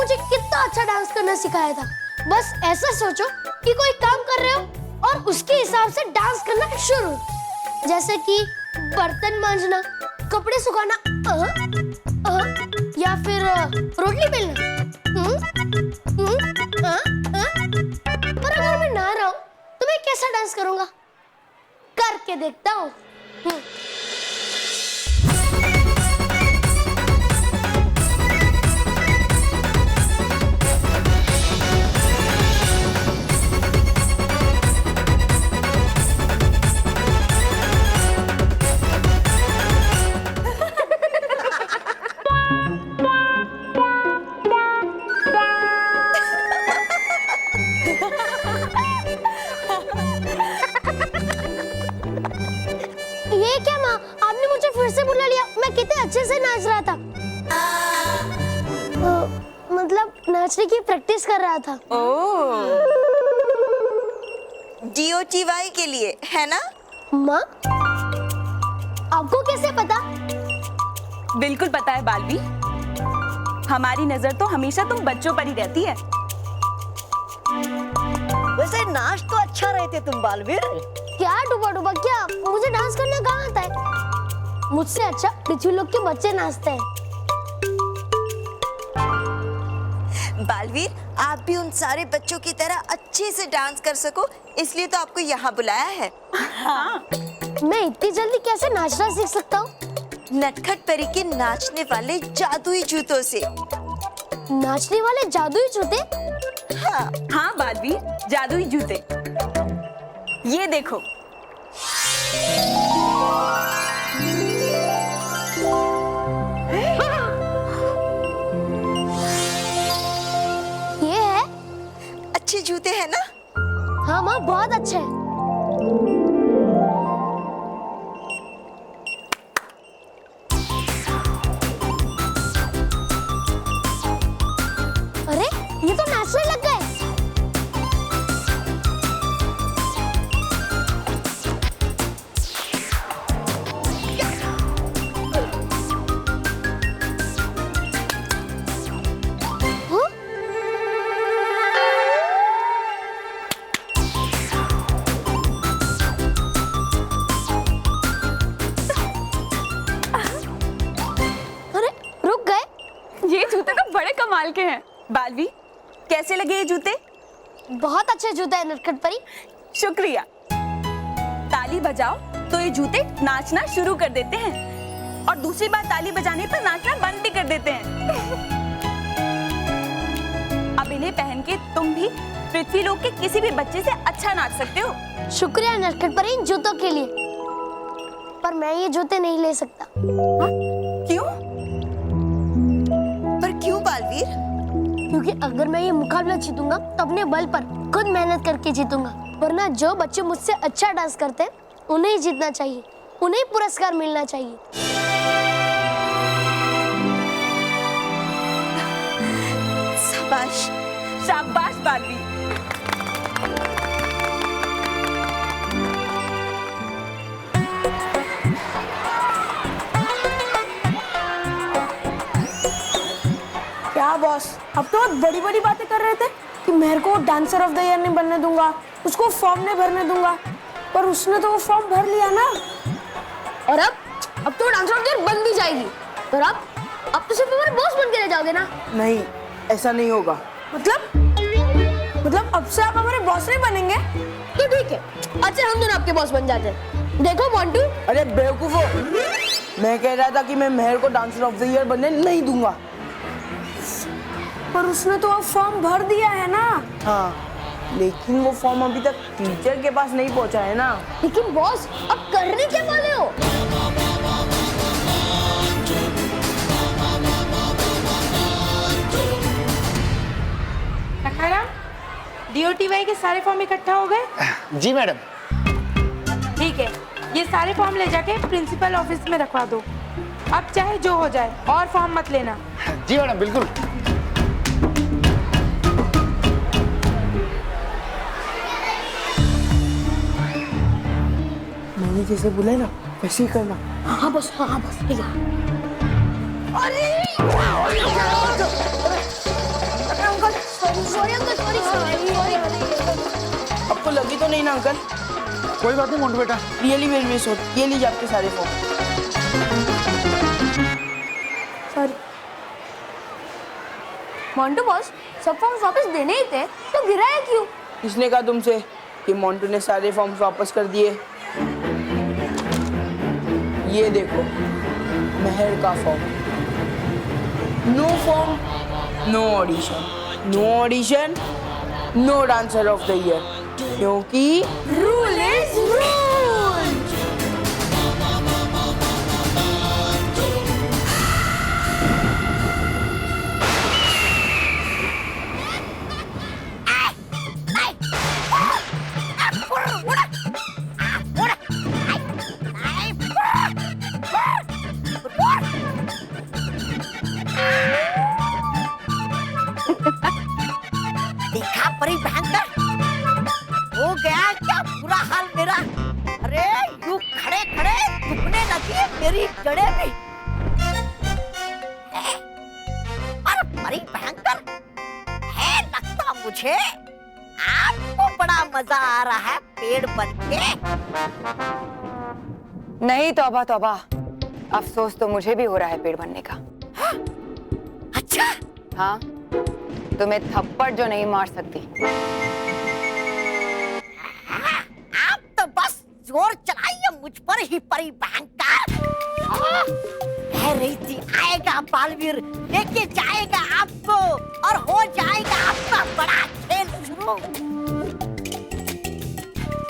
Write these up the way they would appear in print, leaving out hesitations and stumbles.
मुझे कितना अच्छा डांस करना सिखाया था। बस ऐसा सोचो कि कोई काम कर रहे हो और उसके हिसाब से डांस करना शुरू, जैसे कि बर्तन मांजना, कपड़े सुखाना, या फिर रोटली बेलना। पर अगर मैं ना रहा हूं तो मैं कैसा डांस करूंगा? करके देखता हूँ। ये क्या माँ, आपने मुझे फिर से बुला लिया? मैं कितने अच्छे से नाच रहा था। मतलब नाचने की प्रैक्टिस कर रहा था। ओह, DOTY के लिए है ना? माँ, आपको कैसे पता? बिल्कुल पता है बालवी, हमारी नजर तो हमेशा तुम बच्चों पर ही रहती है। वैसे नाच तो अच्छा रहे थे तुम बालवीर। क्या डूबा डूबा, क्या मुझे डांस करना कहाँ आता है? मुझसे अच्छा पृथ्वी लोक के बच्चे नाचते हैं। बालवीर, आप भी उन सारे बच्चों की तरह अच्छे से डांस कर सको, इसलिए तो आपको यहाँ बुलाया है। हाँ। मैं इतनी जल्दी कैसे नाचना सीख सकता हूँ? नटखट परी के नाचने वाले जादुई जूतों से। नाचने वाले जादुई जूते? हाँ हाँ बालवी, जादुई जूते। ये देखो। ये है? अच्छे जूते हैं ना? हाँ माँ, बहुत अच्छे हैं। अरे, ये तो नाचने लग गए। ये जूते तो बड़े कमाल के हैं। बालवी, कैसे लगे ये जूते? बहुत अच्छे जूते हैं नटखट परी। शुक्रिया। ताली बजाओ तो ये जूते नाचना शुरू कर देते हैं और दूसरी बार ताली बजाने पर नाचना बंद भी कर देते हैं। अब इन्हें पहन के तुम भी पृथ्वी लोक के किसी भी बच्चे से अच्छा नाच सकते हो। शुक्रिया नटखट परी इन जूतों के लिए, पर मैं ये जूते नहीं ले सकता। क्यों? पर क्यों बालवीर? क्योंकि अगर मैं ये मुकाबला जीतूंगा तो अपने बल पर खुद मेहनत करके जीतूंगा, वरना जो बच्चे मुझसे अच्छा डांस करते हैं उन्हें ही जीतना चाहिए, उन्हें पुरस्कार मिलना चाहिए। शाबाश शाबाश बालवी। क्या बॉस, अब तो बहुत बड़ी बड़ी बातें कर रहे थे कि मेहर को डांसर ऑफ द ईयर नहीं बनने दूंगा, उसको फॉर्म नहीं भरने दूंगा, पर उसने तो वो फॉर्म भर लिया ना। और अब तो डांसर ऑफ द ईयर बन भी जाएगी। और अब तो सिर्फ हमारे बॉस बन के रह जाओगे ना? नहीं, ऐसा नहीं होगा। मतलब अब से आप हमारे बॉस नहीं बनेंगे? तो ठीक है, अच्छा हम दोनों आपके बॉस बन जाते हैं। देखो मोंटू। अरे बेवकूफो, मैं कह रहा था कि मैं मेहर को डांसर ऑफ द ईयर बनने नहीं दूंगा। पर उसने तो अब फॉर्म भर दिया है ना। हाँ, लेकिन वो फॉर्म अभी तक टीचर के पास नहीं पहुंचा है ना। लेकिन बॉस, अब करने क्या वाले हो? सखाराम, DOTY के सारे फॉर्म इकट्ठा हो गए? जी मैडम। ठीक है, ये सारे फॉर्म ले जाके प्रिंसिपल ऑफिस में रखवा दो। अब चाहे जो हो जाए, और फॉर्म मत लेना। जी मैडम, बिल्कुल। मैंने जैसे बोला ना वैसे ही करना। हाँ बस, हाँ बस, ठीक है। Sorry uncle, sorry sorry. आपको लगी तो नहीं ना अंकल? कोई बात नहीं मोंटू बेटा। Really very very sorry. ये लीजिए आपके सारे फॉर्म। सॉरी मोंटू बॉस, सब फॉर्म्स वापस देने ही थे तो गिराया क्यों? किसने कहा तुमसे कि मोंटू ने सारे फॉर्म्स वापस कर दिए? ये देखो मेहर का form. No form no audition, no audition no dancer of the year, क्योंकि रूल इज रूल। देखा परी भयंकर, हो गया क्या बुरा हाल मेरा। अरे यूं खड़े खड़े दुखने लगी मेरी जड़ें भी। पर परी भयंकर है लगता मुझे आपको बड़ा मजा आ रहा है पेड़ बन के। नहीं तौबा तौबा, अफसोस तो मुझे भी हो रहा है पेड़ बनने का। अच्छा हाँ, तुम्हें थप्पड़ जो नहीं मार सकती। आप तो बस जोर चलाइए मुझ पर ही परी भयंकर। कह रही थी आएगा बालवीर, लेके जाएगा आपको और हो जाएगा आपका बड़ा खेल शुरू।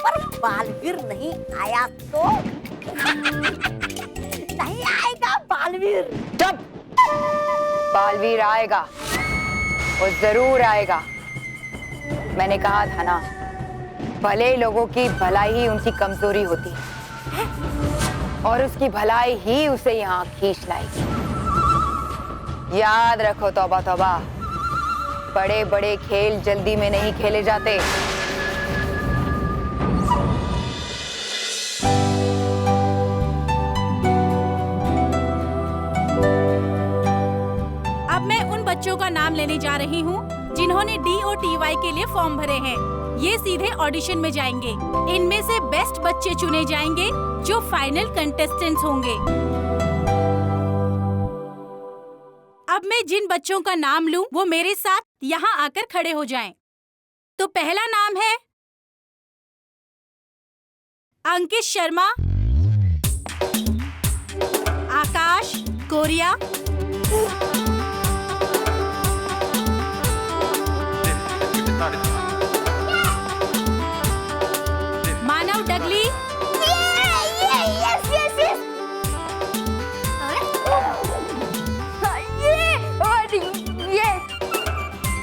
पर बालवीर नहीं आया तो नहीं आएगा बालवीर। चुप! बालवीर आएगा, वो जरूर आएगा। मैंने कहा था ना, भले लोगों की भलाई ही उनकी कमजोरी होती है और उसकी भलाई ही उसे यहाँ खींच लाएगी। याद रखो तौबा तौबा, बड़े बड़े खेल जल्दी में नहीं खेले जाते। अब मैं उन बच्चों का नाम लेने जा रही हूँ जिन्होंने DOTY के लिए फॉर्म भरे हैं। ये सीधे ऑडिशन में जाएंगे। इनमें से बेस्ट बच्चे चुने जाएंगे जो फाइनल कंटेस्टेंट्स होंगे। अब मैं जिन बच्चों का नाम लूं वो मेरे साथ यहाँ आकर खड़े हो जाएं। तो पहला नाम है अंकित शर्मा, आकाश कोरिया, मानव डगली,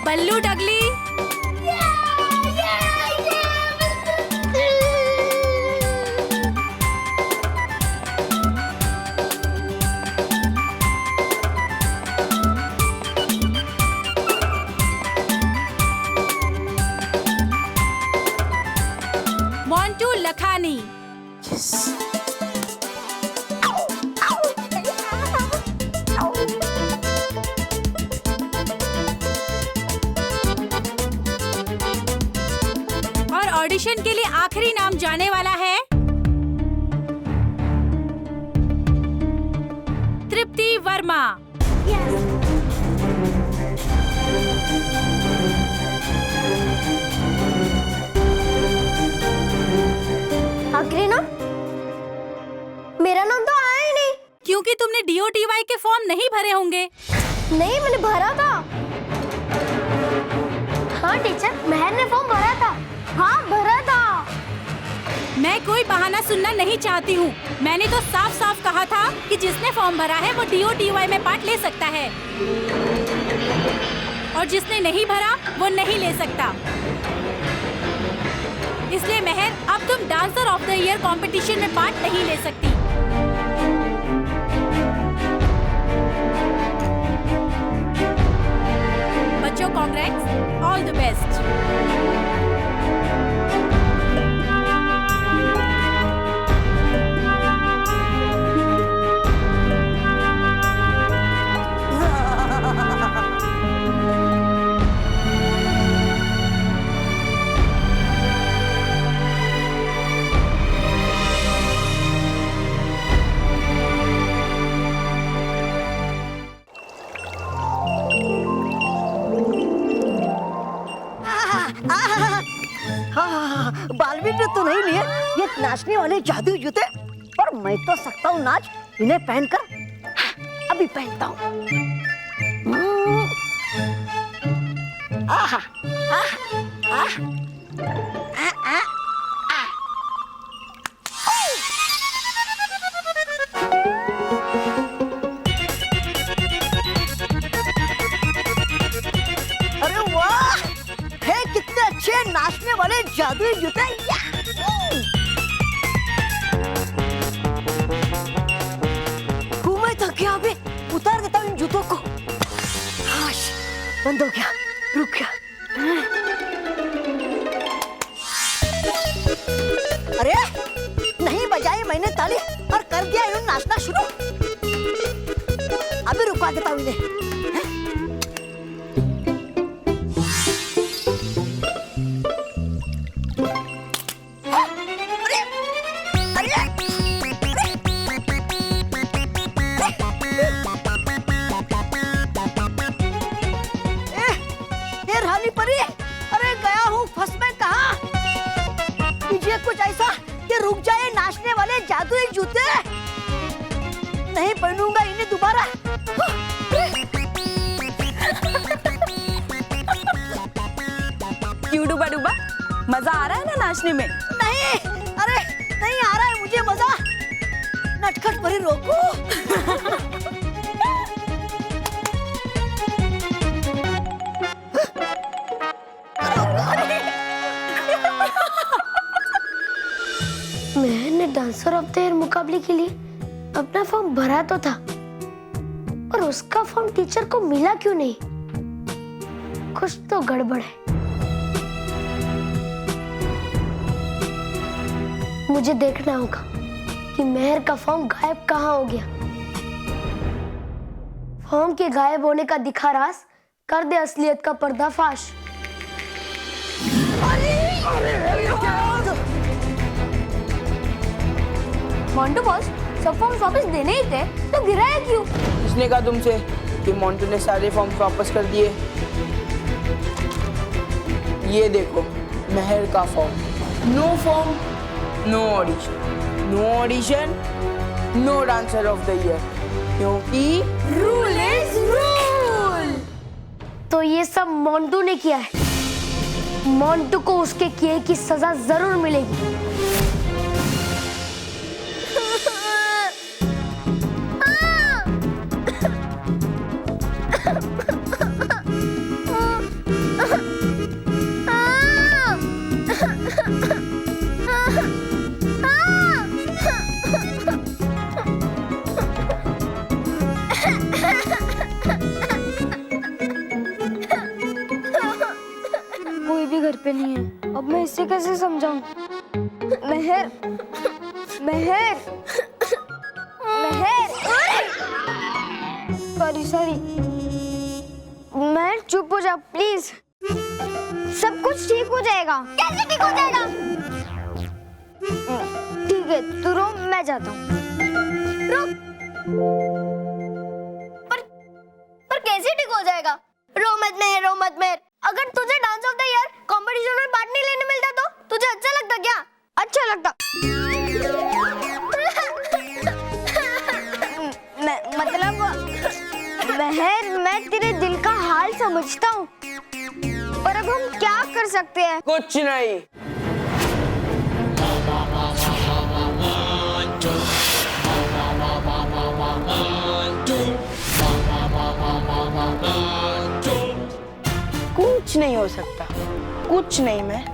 बल्लू डगली, मोंटू लखानी, और ऑडिशन के लिए आखिरी नाम जाने वाला है तृप्ति वर्मा। आखिरी नाम? मेरा नाम तो आया ही नहीं। क्योंकि तुमने DOTY के फॉर्म नहीं भरे होंगे। नहीं, मैंने भरा था। हाँ टीचर, मेहर ने फॉर्म भरा था। हाँ भरा था। मैं कोई बहाना सुनना नहीं चाहती हूँ। मैंने तो साफ साफ कहा था कि जिसने फॉर्म भरा है वो DOTY में पार्ट ले सकता है और जिसने नहीं भरा वो नहीं ले सकता। इसलिए मेहर, अब तुम dancer of the year competition में पार्ट नहीं ले सकती। बच्चों, कांग्रेट्स, ऑल द बेस्ट। हाँ, बालवीर ने तो नहीं लिए ये नाचने वाले जादुई जूते, पर मैं तो सकता हूँ नाच इन्हें पहनकर। अभी पहनता हूँ। आहा, आहा, आहा, अरे वाह, है कितने अच्छे नाचने वाले जादुई जूते। घूमे थक गया, अभी उतार देता हूँ इन जूतों को। हाश, बंद हो गया, रुक गया। अरे नहीं बजाई मैंने ताली और कर दिया इन्होंने नाचना शुरू। अभी रुकवा देता हूँ इन्हें। कुछ ऐसा कि रुक जाए नाचने वाले जादुई जूते। नहीं पहनूंगा इन्हें दोबारा। क्यों डूबा डूबा, मजा आ रहा है ना नाचने में? नहीं, अरे नहीं आ रहा है मुझे मजा। नटखट परी रोको। मैंने डांसर ऑफ द ईयर मुकाबले के लिए अपना फॉर्म भरा तो था, और उसका फॉर्म टीचर को मिला क्यों नहीं? कुछ तो गड़बड़ है। मुझे देखना होगा कि मेहर का फॉर्म गायब कहाँ हो गया। फॉर्म के गायब होने का दिखा राज कर दे असलियत का पर्दाफाश। मोंटू बॉस, सब फॉर्म वापस देने ही थे तो गिराया क्यों? किसने कहा तुमसे कि मोंटू ने सारे फॉर्म वापस कर दिए? ये देखो मेहर का form. No form, no audition, no audition, no dancer of the year, क्योंकि रूल इज रूल। तो ये सब मोंटू ने किया है। मोंटू को उसके किए की सजा जरूर मिलेगी। कोई भी घर पे नहीं है। अब मैं इसे कैसे समझाऊं? मेहर, मेहर, मेहर। सॉरी। मेहर चुप हो जा प्लीज। सब कुछ ठीक हो जाएगा। कैसे ठीक हो जाएगा? ठीक है तू रो, मैं जाता हूँ। रुक। पर कैसे ठीक हो जाएगा? रो मत मेहर, रो मत मेहर। अगर तुझे dance of the year competition में पार्ट नहीं लेने मिलता तो तुझे अच्छा लगता क्या? अच्छा लगता। मतलब मेहर, मैं तेरे दिल का हाल समझता हूँ, और अब हम क्या कर सकते हैं? कुछ नहीं। कुछ नहीं हो सकता, कुछ नहीं। मैं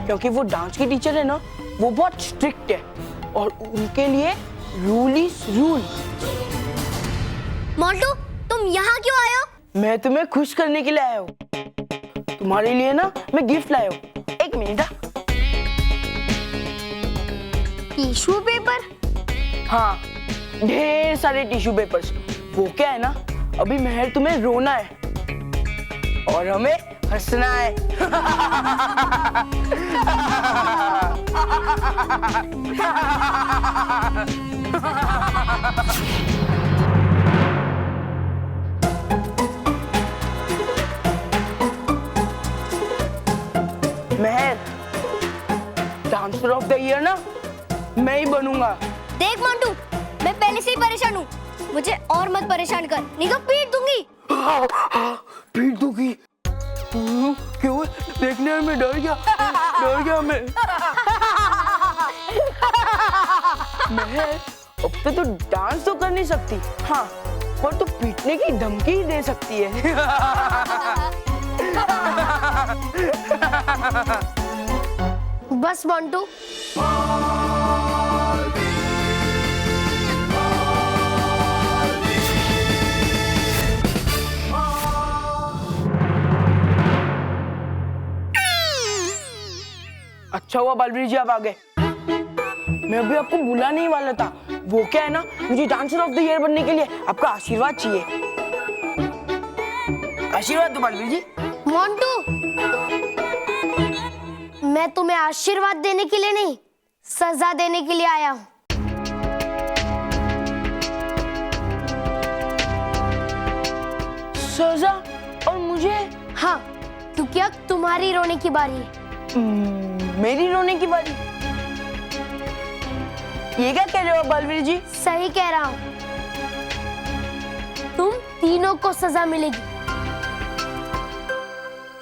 क्योंकि वो डांस की टीचर है ना, वो बहुत स्ट्रिक्ट है और उनके लिए रूल इज रूल। मोंटू, तुम यहाँ क्यों आए हो? मैं तुम्हें खुश करने के लिए आया हूँ। तुम्हारे लिए ना मैं गिफ्ट लाया हूँ। एक मिनट। Tissue paper? हाँ, ढेर सारे टिश्यू पेपर्स। वो क्या है ना, अभी मेहर तुम्हें रोना है और हमें हंसना है। महर, डांसर ऑफ द ईयर ना मैं ही बनूंगा। देख मोंटू, मैं पहले से ही परेशान हूँ, मुझे और मत परेशान कर, नहीं तो पीट दूंगी। पीट दूंगी? क्यों? देखने में डर गया मैं। महर, अब तो डांस तो कर नहीं सकती, हाँ, पर तो पीटने की धमकी ही दे सकती है। बस मोंटू, अच्छा हुआ बालवीर जी आप आ गए। मैं अभी आपको बुलाने ही वाला था। वो क्या है ना, मुझे डांसर ऑफ द ईयर बनने के लिए आपका आशीर्वाद चाहिए। आशीर्वाद दो बालवीर जी। मोंटू, मैं तुम्हें आशीर्वाद देने के लिए नहीं, सजा देने के लिए आया हूँ। सजा? और मुझे? हाँ, क्योंकि अब तुम्हारी रोने की बारी है। मेरी रोने की बारी? ये क्या कह रहे हो बालवीर जी? सही कह रहा हूँ, तुम तीनों को सजा मिलेगी,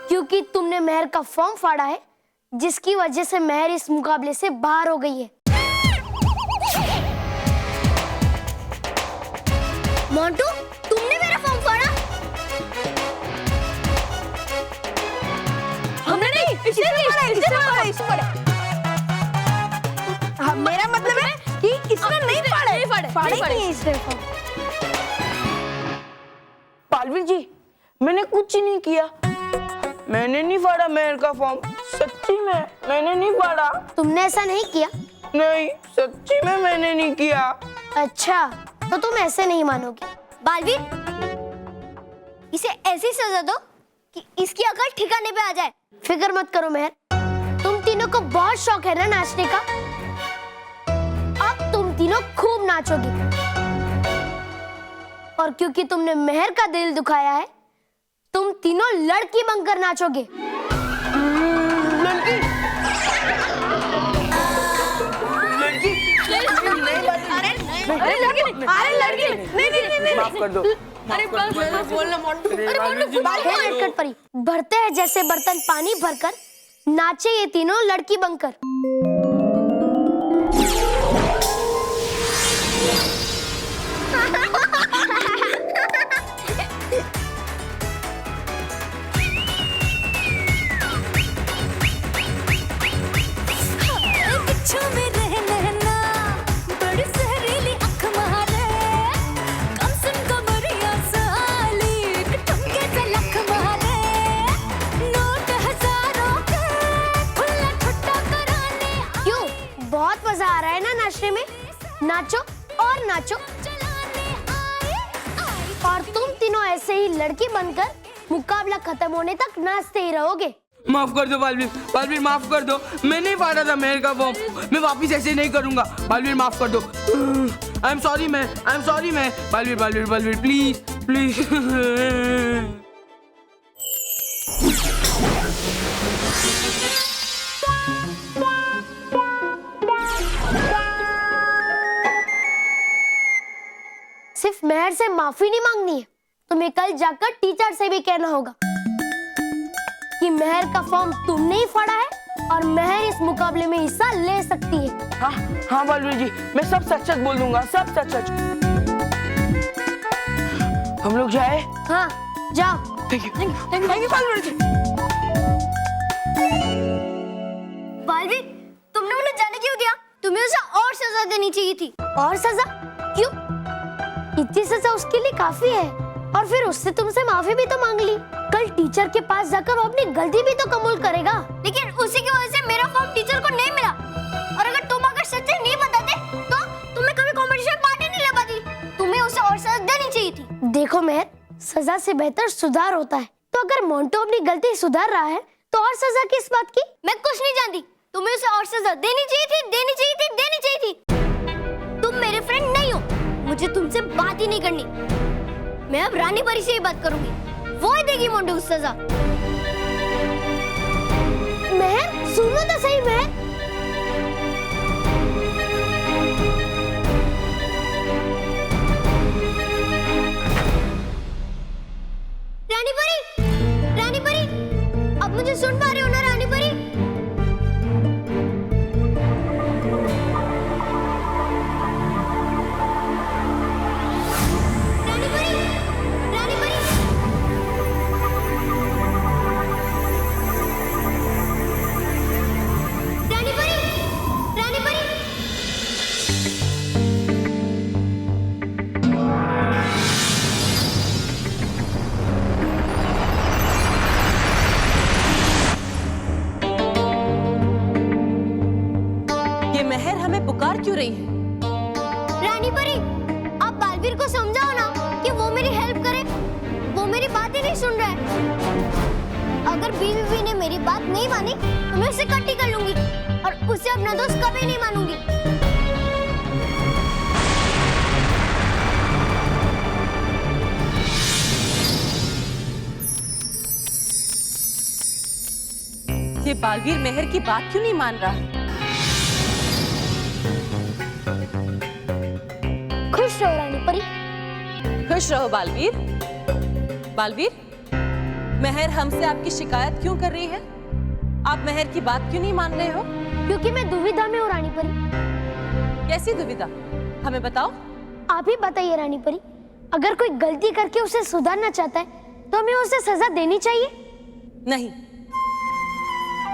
क्योंकि तुमने महर का फॉर्म फाड़ा है, जिसकी वजह से महर इस मुकाबले से बाहर हो गई है। मोंटू, तुमने मेरा फॉर्म फाड़ा? हमने नहीं, इसने फाड़ा। हाँ, मेरा मतलब है कि इसने नहीं फाड़े इसने फॉर्म। बालवीर जी, मैंने कुछ नहीं किया, मैंने नहीं फाड़ा महर का फॉर्म, सच्ची में मैंने नहीं फाड़ा। तुमने ऐसा नहीं किया? नहीं, सच्ची में मैंने नहीं किया। अच्छा, तो तुम ऐसे नहीं मानोगे। बालवीर, इसे ऐसी सजा दो कि इसकी अकल ठिकाने पे आ जाए। फिक्र मत करो महर, तुम तीनों को बहुत शौक है ना नाचने का, अब तुम तीनों खूब नाचोगे। और क्योंकि तुमने महर का दिल दुखाया है, तुम तीनों लड़की बनकर नाचोगे। नहीं। माफ कर दो। लटकट परी, भरते हैं जैसे बर्तन पानी भरकर, नाचे ये तीनों लड़की बनकर। बहुत मजा आ रहा है ना नाचने में? नाचो और नाचो। और तुम तीनों ऐसे ही लड़की बनकर मुकाबला खत्म होने तक नाचते ही रहोगे। माफ कर दो बालवीर, माफ कर दो, मैं नहीं फाड़ा था महर का फॉर्म, मैं वापिस ऐसे नहीं करूंगा। बालवीर माफ कर दो। आई एम सॉरी मैं बालवीर प्लीज। सिर्फ महर से माफी नहीं मांगनी है, तुम्हें कल जाकर टीचर से भी कहना होगा कि महर का फॉर्म तुमने ही फाड़ा है और महर इस मुकाबले में हिस्सा ले सकती है। हाँ बालवीर जी, मैं सब सच बोल दूंगा, सब सच। हम लोग जाए? हाँ, जाओ। थैंक यू बालवीर जी। बालवीर, तुमने उन्हें जाने क्यों दिया? तुम्हें उसे और सजा देनी चाहिए थी। और सजा? क्यों? इतनी सजा उसके लिए काफी है, और फिर उससे तुमसे माफी भी तो मांग ली। कल टीचर के पास जाकर वो अपनी गलती भी तो कबूल करेगा। लेकिन उसी की वजह से मेरा फॉर्म टीचर को नहीं मिला, और अगर तुम सच नहीं बताते तो तुम्हें कभी कंपटीशन पार्टी नहीं ले पाती। तुम्हें उसे और सजा देनी चाहिए थी। देखो महर, सजा से बेहतर सुधार होता है, तो अगर मोंटू अपनी गलती सुधार रहा है तो और सजा किस बात की? मैं कुछ नहीं जानती, तुम्हें उसे और सजा देनी चाहिए थी। तुम मेरे फ्रेंड नहीं हो, मुझे तुमसे बात ही नहीं करनी। मैं अब रानी परी से ही बात करूंगी, वो ही देगी मोंटू को सजा। महर, सही महर? रानी परी, अब मुझे सुन पा रहे हो ना रानी परी? रानी परी, रानी परी, रानी परी, रानी परी। ये महर हमें पुकार क्यों रही है? रानी परी, आप बालवीर को समझाओ ना कि वो मेरी हेल्प करे। वो मेरी बात ही नहीं सुन रहा है। अगर बीवी ने मेरी बात नहीं मानी तो मैं उसे कट्टी कर लूंगी और उसे अपना दोस्त कभी नहीं मानूंगी। ये बालवीर महर की बात क्यों नहीं मान रहा? खुश रहो रानी परी। खुश रहो बालवीर। बालवीर, महर हमसे आपकी शिकायत क्यों कर रही है? आप महर की बात क्यों नहीं मान रहे हो? क्योंकि मैं दुविधा में हूँ रानी परी। कैसी दुविधा? हमें बताओ। आप ही बताइए रानी परी, अगर कोई गलती करके उसे सुधारना चाहता है तो हमें उसे सजा देनी चाहिए? नहीं,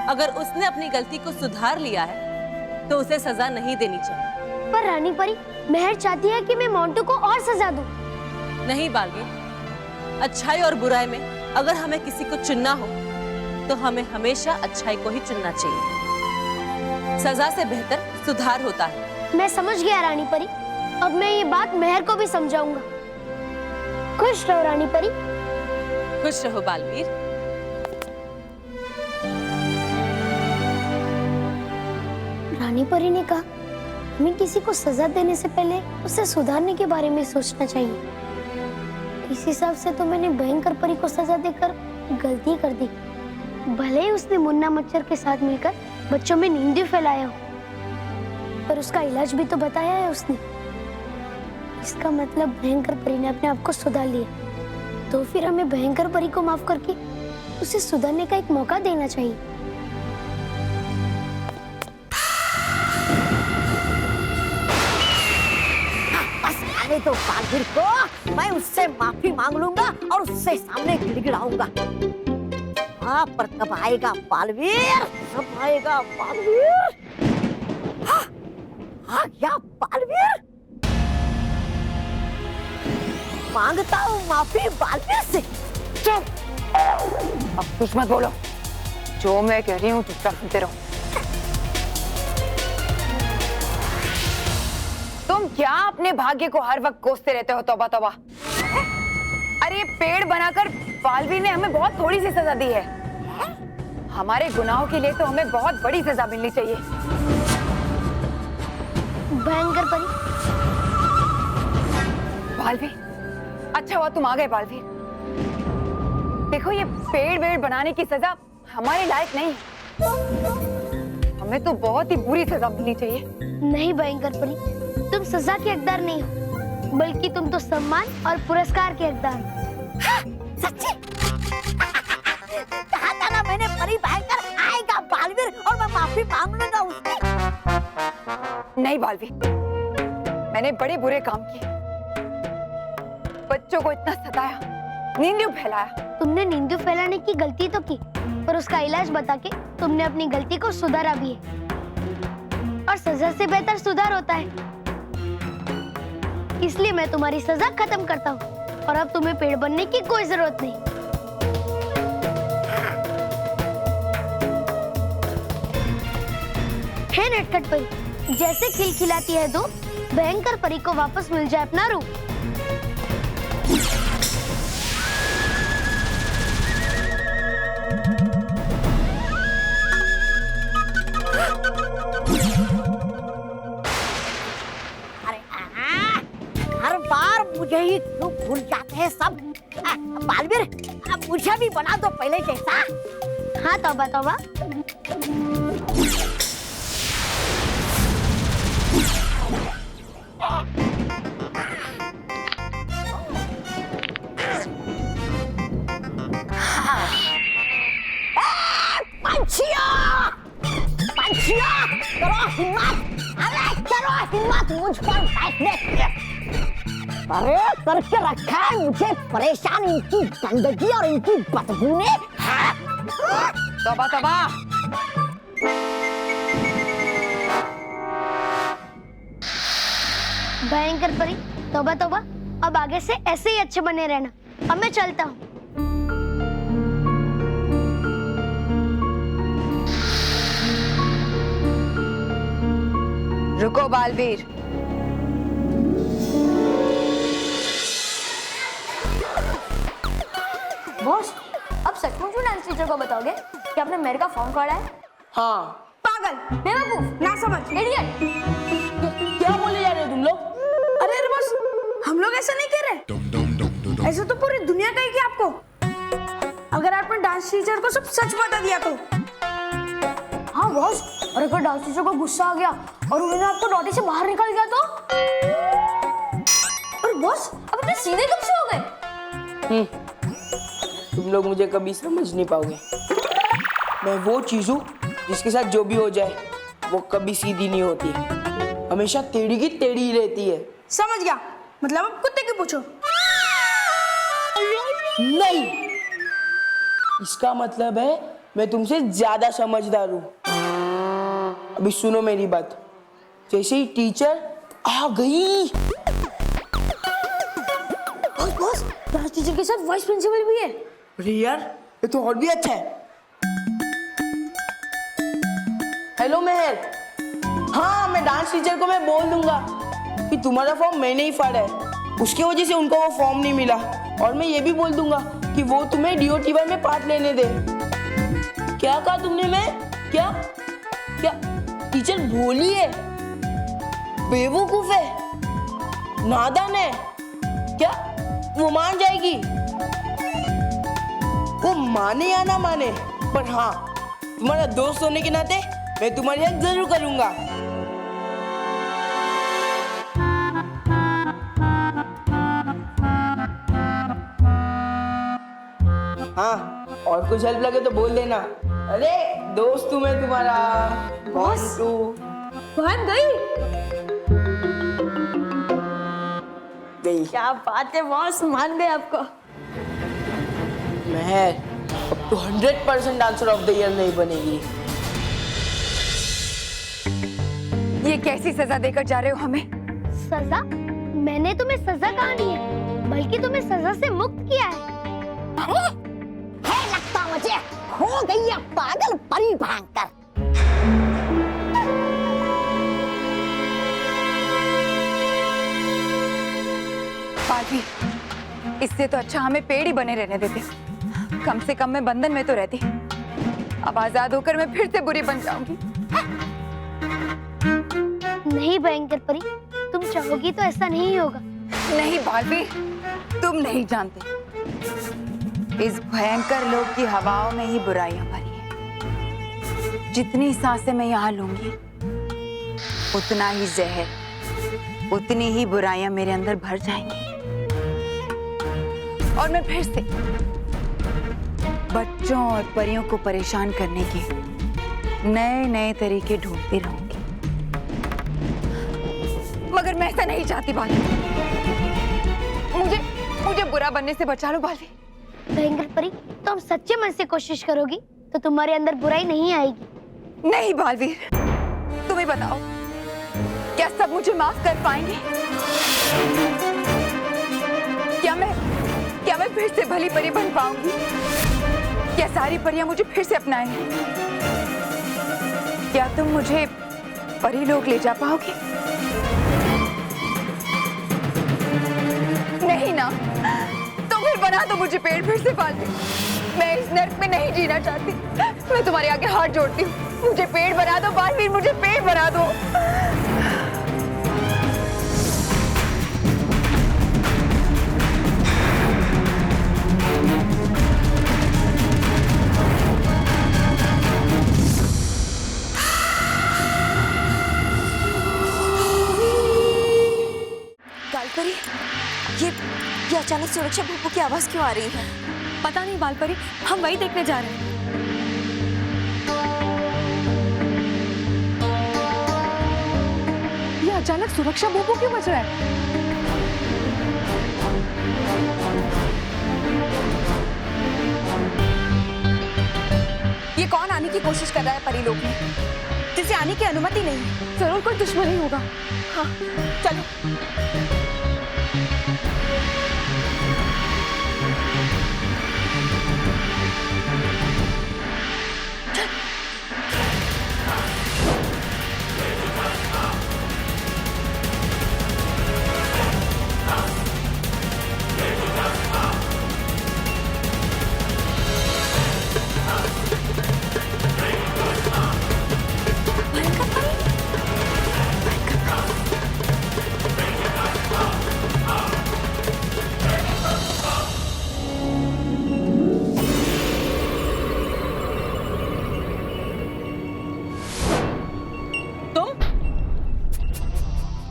अगर उसने अपनी गलती को सुधार लिया है तो उसे सजा नहीं देनी चाहिए। पर रानी परी, महर चाहती है कि मैं मोंटू को और सजा दूं। नहीं बालवीर, अच्छाई और बुराई में अगर हमें किसी को चुनना हो तो हमें हमेशा अच्छाई को ही चुनना चाहिए। सजा से बेहतर सुधार होता है। मैं समझ गया रानी परी, अब मैं ये बात महर को भी समझाऊंगा। खुश रहो रानी परी। खुश रहो बालवीर। रानी परी ने कहा हमें किसी को सजा देने से पहले उसे सुधारने के बारे में सोचना चाहिए। इस हिसाब से तो मैंने भयंकर परी को सजा देकर गलती कर दी। भले ही उसने मुन्ना मच्छर के साथ मिलकर बच्चों में नींद फैलाया हो, पर उसका इलाज भी तो बताया है उसने। इसका मतलब भयंकर परी ने अपने आप को सुधार लिया। तो फिर हमें भयंकर परी को माफ करके उसे सुधारने का एक मौका देना चाहिए। तो बालवीर को मैं उससे माफी मांग लूंगा और उससे सामने गिड़गिड़ाऊंगा। हाँ, पर कब आएगा बालवीर? कब आएगा बालवीर? हाँ, आ गया बालवीर। मांगता हूँ माफी बालवीर से। चुप, अब कुछ मत बोलो। जो मैं कह रही हूँ चुपचाप सुनते रहो। तुम क्या अपने भाग्य को हर वक्त कोसते रहते हो? तौबा तौबा। अरे पेड़ बनाकर बालवीर ने हमें बहुत थोड़ी सी सजा दी है। हमारे गुनाहों के लिए तो हमें बहुत बड़ी सजा मिलनी चाहिए। भयंकर परी। बालवीर, अच्छा हुआ तुम आ गए बालवीर। देखो, ये पेड़ वेड़ बनाने की सजा हमारे लायक नहीं। हमें तो बहुत ही बुरी सजा मिलनी चाहिए। नहीं भयंकर परी, तुम सजा के हकदार नहीं हो, बल्कि तुम तो सम्मान और पुरस्कार के हकदार हो। हाँ, सच्ची? कहा था ना मैंने, परी भयंकर आएगा बालवीर और मैं माफी मांग लूंगा उससे। नहीं बालवीर, मैंने बड़े बुरे काम किए। बच्चों को इतना सताया, नींद फैलाया। तुमने नींद फैलाने की गलती तो की, पर उसका इलाज बता के तुमने अपनी गलती को सुधारा भी है। और सजा से बेहतर सुधार होता है। इसलिए मैं तुम्हारी सजा खत्म करता हूँ और अब तुम्हें पेड़ बनने की कोई जरूरत नहीं। है नटखट परी, जैसे खिलखिलाती है दो, भयंकर परी को वापस मिल जाए अपना रूप। हर बार मुझे ही क्यों भूल जाते हैं सब? बालवीर, मुझे भी बना दो पहले जैसा। हाँ तौबा तौबा। पंछिया करो हिम्मत, अरे करो हिम्मत मुझ पर बैठने की। अरे करके रखा है मुझे परेशान इनकी गंदगी और इनकी बदबू ने। तौबा तौबा। भयंकर परी, तौबा तौबा। अब आगे से ऐसे ही अच्छे बने रहना। अब मैं चलता हूँ। रुको बालवीर। बॉस, अब सचमुच में डांस टीचर को बताओगे कि आपने मेरे का फॉर्म काढ़ा है? हाँ। पागल, बेवकूफ, ना समझ, इडियट। क्या बोले जा रहे हो तुम लोग? अरे बॉस, हम लोग ऐसा नहीं कह रहे। ऐसा तो पूरी दुनिया कहेगी आपको। अगर आपने डांस टीचर को सब सच बता दिया तो। हाँ बॉस, और अगर डांस टीचर को गुस्सा आ गया और उन्होंने आपको डॉटी से बाहर निकाल दिया तो? और बॉस, अब इतने सीधे कब से हो गए? तुम लोग मुझे कभी समझ नहीं पाओगे। मैं वो चीज हूँ जिसके साथ जो भी हो जाए वो कभी सीधी नहीं होती, हमेशा टेढ़ी की टेढ़ी ही रहती है। समझ गया, मतलब अब कुत्ते की पूछो। नहीं, इसका मतलब है मैं तुमसे ज्यादा समझदार हूँ। अभी सुनो मेरी बात। जैसे ही टीचर आ गई। बॉस, डांस टीचर के साथ वाइस प्रिंसिपल भी है। अरे यार, ये तो और भी अच्छा है। हेलो मेहर। हाँ, मैं डांस टीचर को मैं बोल दूंगा कि तुम्हारा फॉर्म मैंने ही फाड़ा है, उसकी वजह से उनको वो फॉर्म नहीं मिला। और मैं ये भी बोल दूंगा कि वो तुम्हें DOTY में पार्ट लेने दे। क्या कहा तुमने? मैं क्या क्या टीचर भोली है, बेवकूफ है, नादान है क्या? वो मान जाएगी? वो माने या ना माने, पर हाँ, तुम्हारा दोस्त होने के नाते मैं तुम्हारी हेल्प जरूर करूंगा। हाँ, और कुछ हेल्प लगे तो बोल देना। अरे दोस्त हूँ मैं तुम्हारा। बॉस बहन गई। क्या बात है बॉस, मान गए आपको। मैं अब तो 100% डांसर ऑफ द ईयर नहीं बनेगी। ये कैसी सजा देकर जा रहे हो हमें? सजा? मैंने तुम्हें सजा कहा नहीं है, बल्कि तुम्हें सजा से मुक्त किया है। है लगता मुझे हो गई है पागल परी भयंकर। पाजी, इससे तो अच्छा हमें पेड़ ही बने रहने देते। कम से कम मैं बंधन में तो रहती। अब आजाद होकर मैं फिर से बुरी बन जाऊंगी। नहीं भयंकर परी, तुम चाहोगी तो ऐसा नहीं होगा। नहीं बालवीर, तुम नहीं जानते, इस भयंकर लोक की हवाओं में ही बुराइयां भरी हैं। जितनी सांसें मैं यहाँ लूंगी, उतना ही जहर, उतनी ही बुराइयां मेरे अंदर भर जाएंगी। और मैं फिर से बच्चों और परियों को परेशान करने के नए नए तरीके ढूंढती रहूंगी। मगर मैं ऐसा नहीं चाहती बाली। मुझे बुरा बनने से बचा लो बाली। भयंकर परी, तुम सच्चे मन से कोशिश करोगी तो तुम्हारे अंदर बुराई नहीं आएगी। नहीं बालवीर, तुम ही बताओ, क्या सब मुझे माफ कर पाएंगे? क्या मैं फिर से भली परी बन पाऊंगी? क्या सारी परियां मुझे फिर से अपनाएंगी? क्या तुम मुझे परी लोग ले जा पाओगे? नहीं ना, तो फिर बना दो मुझे पेड़ फिर से पाल दे। मैं इस नर्क में नहीं जीना चाहती। मैं तुम्हारे आगे हाथ जोड़ती हूँ, मुझे पेड़ बना दो बालवीर, मुझे पेड़ बना दो। अचानक सुरक्षा भूपू की आवाज क्यों आ रही है? पता नहीं बालपरी, हम वही देखने जा रहे हैं। ये अचानक सुरक्षा भूपू क्यों बज रहा है? ये कौन आने की कोशिश कर रहा है परी लोक में, जिसे आने की अनुमति नहीं है? जरूर कोई दुश्मनी होगा। हाँ चलो।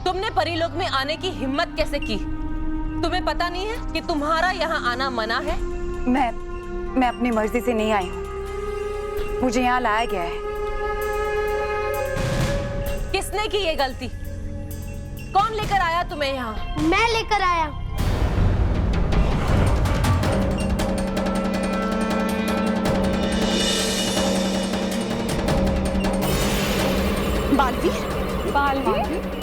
तुमने परीलोक में आने की हिम्मत कैसे की? तुम्हें पता नहीं है कि तुम्हारा यहाँ आना मना है? मैं अपनी मर्जी से नहीं आई हूँ, मुझे यहाँ लाया गया है। किसने की ये गलती? कौन लेकर आया तुम्हें यहाँ? मैं लेकर आया। बालवीर, बालवीर,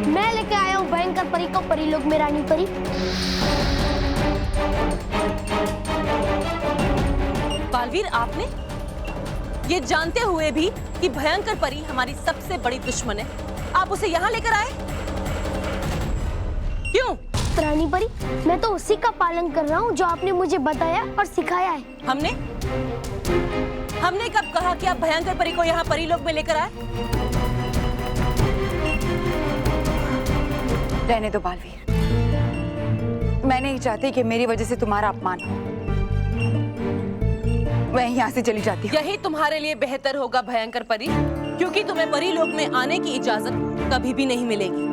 मैं लेके आया हूँ भयंकर परी को परीलोक में रानी परी। बालवीर, आपने ये जानते हुए भी कि भयंकर परी हमारी सबसे बड़ी दुश्मन है, आप उसे यहाँ लेकर आए? क्यों? रानी परी, मैं तो उसी का पालन कर रहा हूँ जो आपने मुझे बताया और सिखाया है। हमने कब कहा कि आप भयंकर परी को यहाँ परीलोक में लेकर आए? रहने दो बालवीर, मैं नहीं चाहती कि मेरी वजह से तुम्हारा अपमान हो। मैं यहाँ से चली जाती हूँ। यही तुम्हारे लिए बेहतर होगा भयंकर परी, क्योंकि तुम्हें परीलोक में आने की इजाजत कभी भी नहीं मिलेगी।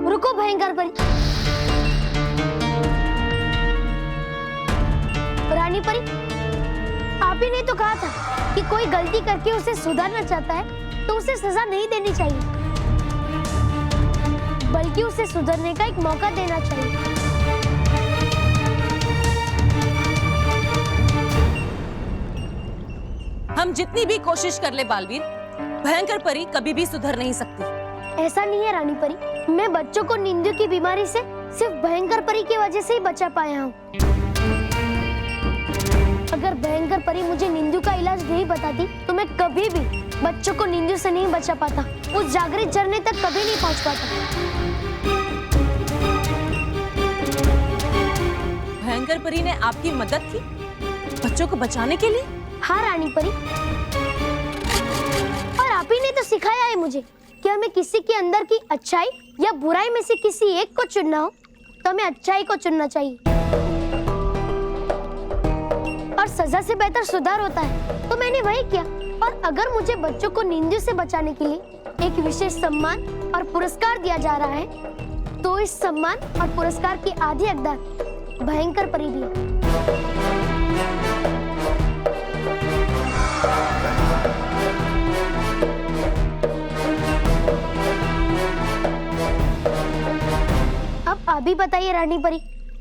रुको भयंकर परी। रानी परी, आप ही ने तो कहा था कि कोई गलती करके उसे सुधारना चाहता है तो उसे सजा नहीं देनी चाहिए, बल्कि उसे सुधरने का एक मौका देना चाहिए। हम जितनी भी कोशिश कर ले बालवीर, भयंकर परी कभी भी सुधर नहीं सकती। ऐसा नहीं है रानी परी, मैं बच्चों को नींद की बीमारी से सिर्फ भयंकर परी की वजह से ही बचा पाया हूँ। अगर भयंकर परी मुझे नींदू का इलाज नहीं बताती तो मैं कभी भी बच्चों को नींदू से नहीं बचा पाता, उस जागृत झरने तक कभी नहीं पहुँच पाता। भयंकर परी ने आपकी मदद की बच्चों को बचाने के लिए? हाँ रानी परी, और आप ही ने तो सिखाया है मुझे कि हमें किसी के अंदर की अच्छाई या बुराई में से किसी एक को चुनना हो तो हमें अच्छाई को चुनना चाहिए, और सजा से बेहतर सुधार होता है, तो मैंने वही किया। और अगर मुझे बच्चों को नींद से बचाने के लिए एक विशेष सम्मान और पुरस्कार दिया जा रहा है, तो इस सम्मान और पुरस्कार की आधी हकदार भयंकर परी भी है। अब आप ही बताइए रानी परी,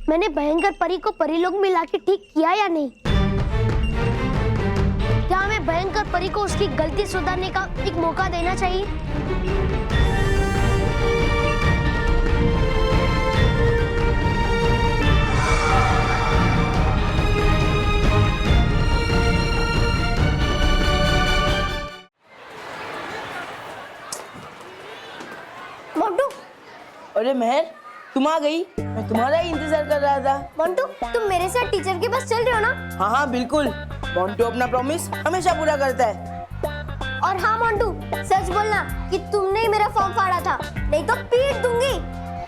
मैंने भयंकर परी को परीलोक में लाके ठीक किया या नहीं? क्या हमें भयंकर परी को उसकी गलती सुधारने का एक मौका देना चाहिए? मोंटू, अरे मेहर, तुम आ गई? मैं तुम्हारा ही इंतजार कर रहा था। मोंटू, तुम मेरे साथ टीचर के पास चल रहे हो ना? हाँ हाँ बिल्कुल, मोंटू अपना प्रॉमिस हमेशा पूरा करता है। और हाँ मोंटू, सच बोलना कि तुमने ही मेरा फॉर्म फाड़ा था, नहीं तो पीट दूंगी।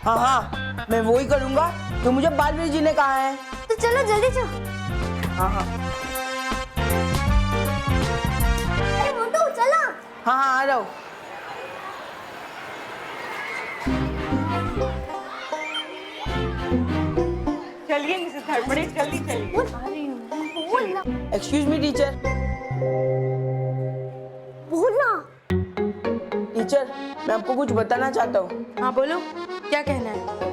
हाँ हाँ, मैं वो ही करूँगा तो मुझे बालवीर जी ने कहा है। तो चलो जल्दी चलो। हाँ हाँ अरे मोटू चलो। हाँ हाँ आ रहा हूँ। चलिए मिसेस धड़पड़े, जल्दी चलिए। Excuse me teacher. बोलना। टीचर मैं आपको कुछ बताना चाहता हूँ। हाँ बोलो, क्या कहना है?